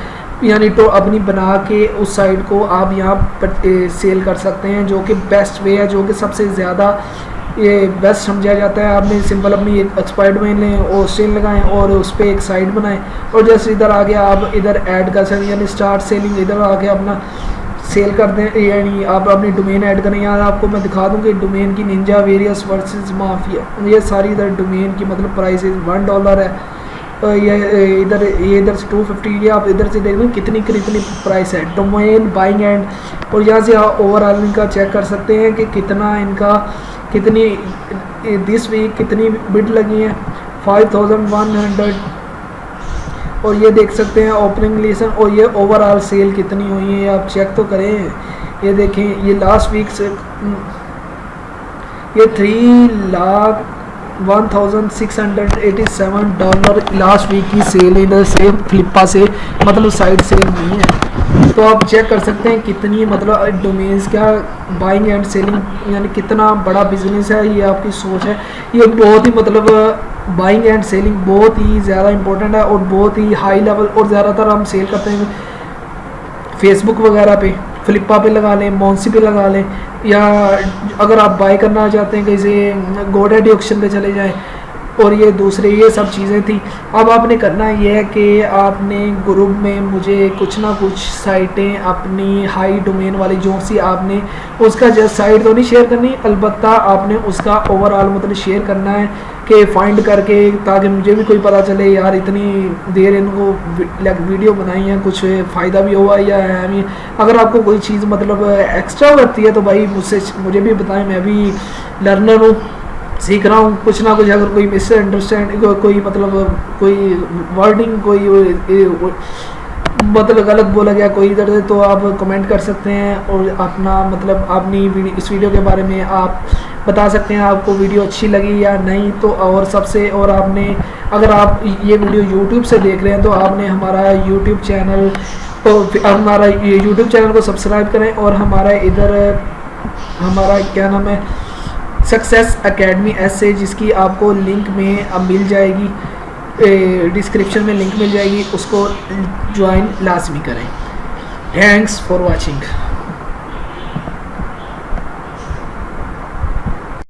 यानी तो अपनी बना के उस साइट को आप यहाँ पर सेल कर सकते हैं, जो कि बेस्ट वे है, जो कि सबसे ज़्यादा ये बेस्ट समझा जाता है। आपने सिंपल अपनी एक एक्सपायर्ड डोमेन लें और सेल लगाएं और उस पर एक साइट बनाएं, और जैसे इधर आगे आप इधर ऐड कर सकते हैं, यानी स्टार्ट सेलिंग, इधर आके अपना सेल कर दें, यानी आप अपनी डोमेन ऐड करें। यहाँ आपको मैं दिखा दूँ कि डोमेन की निंजा वेरियस वर्सेस माफिया, ये सारी इधर डोमेन की मतलब प्राइस $1 है। ये इधर से 250, ये आप इधर से देख लो कितनी प्राइस है डोमेन बाइंग एंड। और यहाँ से आप ओवरऑल इनका चेक कर सकते हैं कि कितनी दिस वीक कितनी बिड लगी हैं, 5100। और ये देख सकते हैं ओपनिंग लिसन, और ये ओवरऑल सेल कितनी हुई है आप चेक तो करें। ये देखें, ये लास्ट वीक से ये $3,1687 लास्ट वीक की सेल इधर से फ्लिपा से मतलब साइड सेल नहीं है। तो आप चेक कर सकते हैं कितनी मतलब डोमेन्स का बाइंग एंड सेलिंग यानी कितना बड़ा बिजनेस है। ये आपकी सोच है, ये बहुत ही मतलब बाइंग एंड सेलिंग बहुत ही ज़्यादा इंपॉर्टेंट है और बहुत ही हाई लेवल। और ज़्यादातर हम सेल करते हैं फेसबुक वगैरह पे, फ्लिपा पे लगा लें, मॉन्सी पे लगा लें, या अगर आप बाय करना चाहते हैं किसी GoDaddy ऑक्शन पे चले जाएं। और ये दूसरे ये सब चीज़ें थी। अब आपने करना ये है कि आपने ग्रुप में मुझे कुछ ना कुछ साइटें अपनी हाई डोमेन वाली जो सी आपने उसका जस्ट साइट तो नहीं शेयर करनी, अलबत्ता आपने उसका ओवरऑल मतलब शेयर करना है कि फाइंड करके, ताकि मुझे भी कोई पता चले यार इतनी देर इनको वीडियो बनाई है, कुछ फ़ायदा भी हुआ या है। अगर आपको कोई चीज़ मतलब एक्स्ट्रा लगती है तो भाई मुझे भी बताएं, मैं भी लर्नर हूँ, सीख रहा हूँ कुछ ना कुछ। अगर कोई मिसअंडरस्टैंड कोई मतलब कोई वर्डिंग कोई मतलब गलत बोला गया कोई इधर से, तो आप कमेंट कर सकते हैं और अपना मतलब अपनी इस वीडियो के बारे में आप बता सकते हैं आपको वीडियो अच्छी लगी या नहीं। तो और सबसे और आपने अगर आप ये वीडियो YouTube से देख रहे हैं तो आपने हमारा यूट्यूब चैनल को सब्सक्राइब करें, और हमारा क्या नाम है सक्सेस एकेडमी SA, जिसकी आपको लिंक में अब मिल जाएगी, डिस्क्रिप्शन में लिंक मिल जाएगी, उसको ज्वाइन लाजमी करें। Thanks for watching.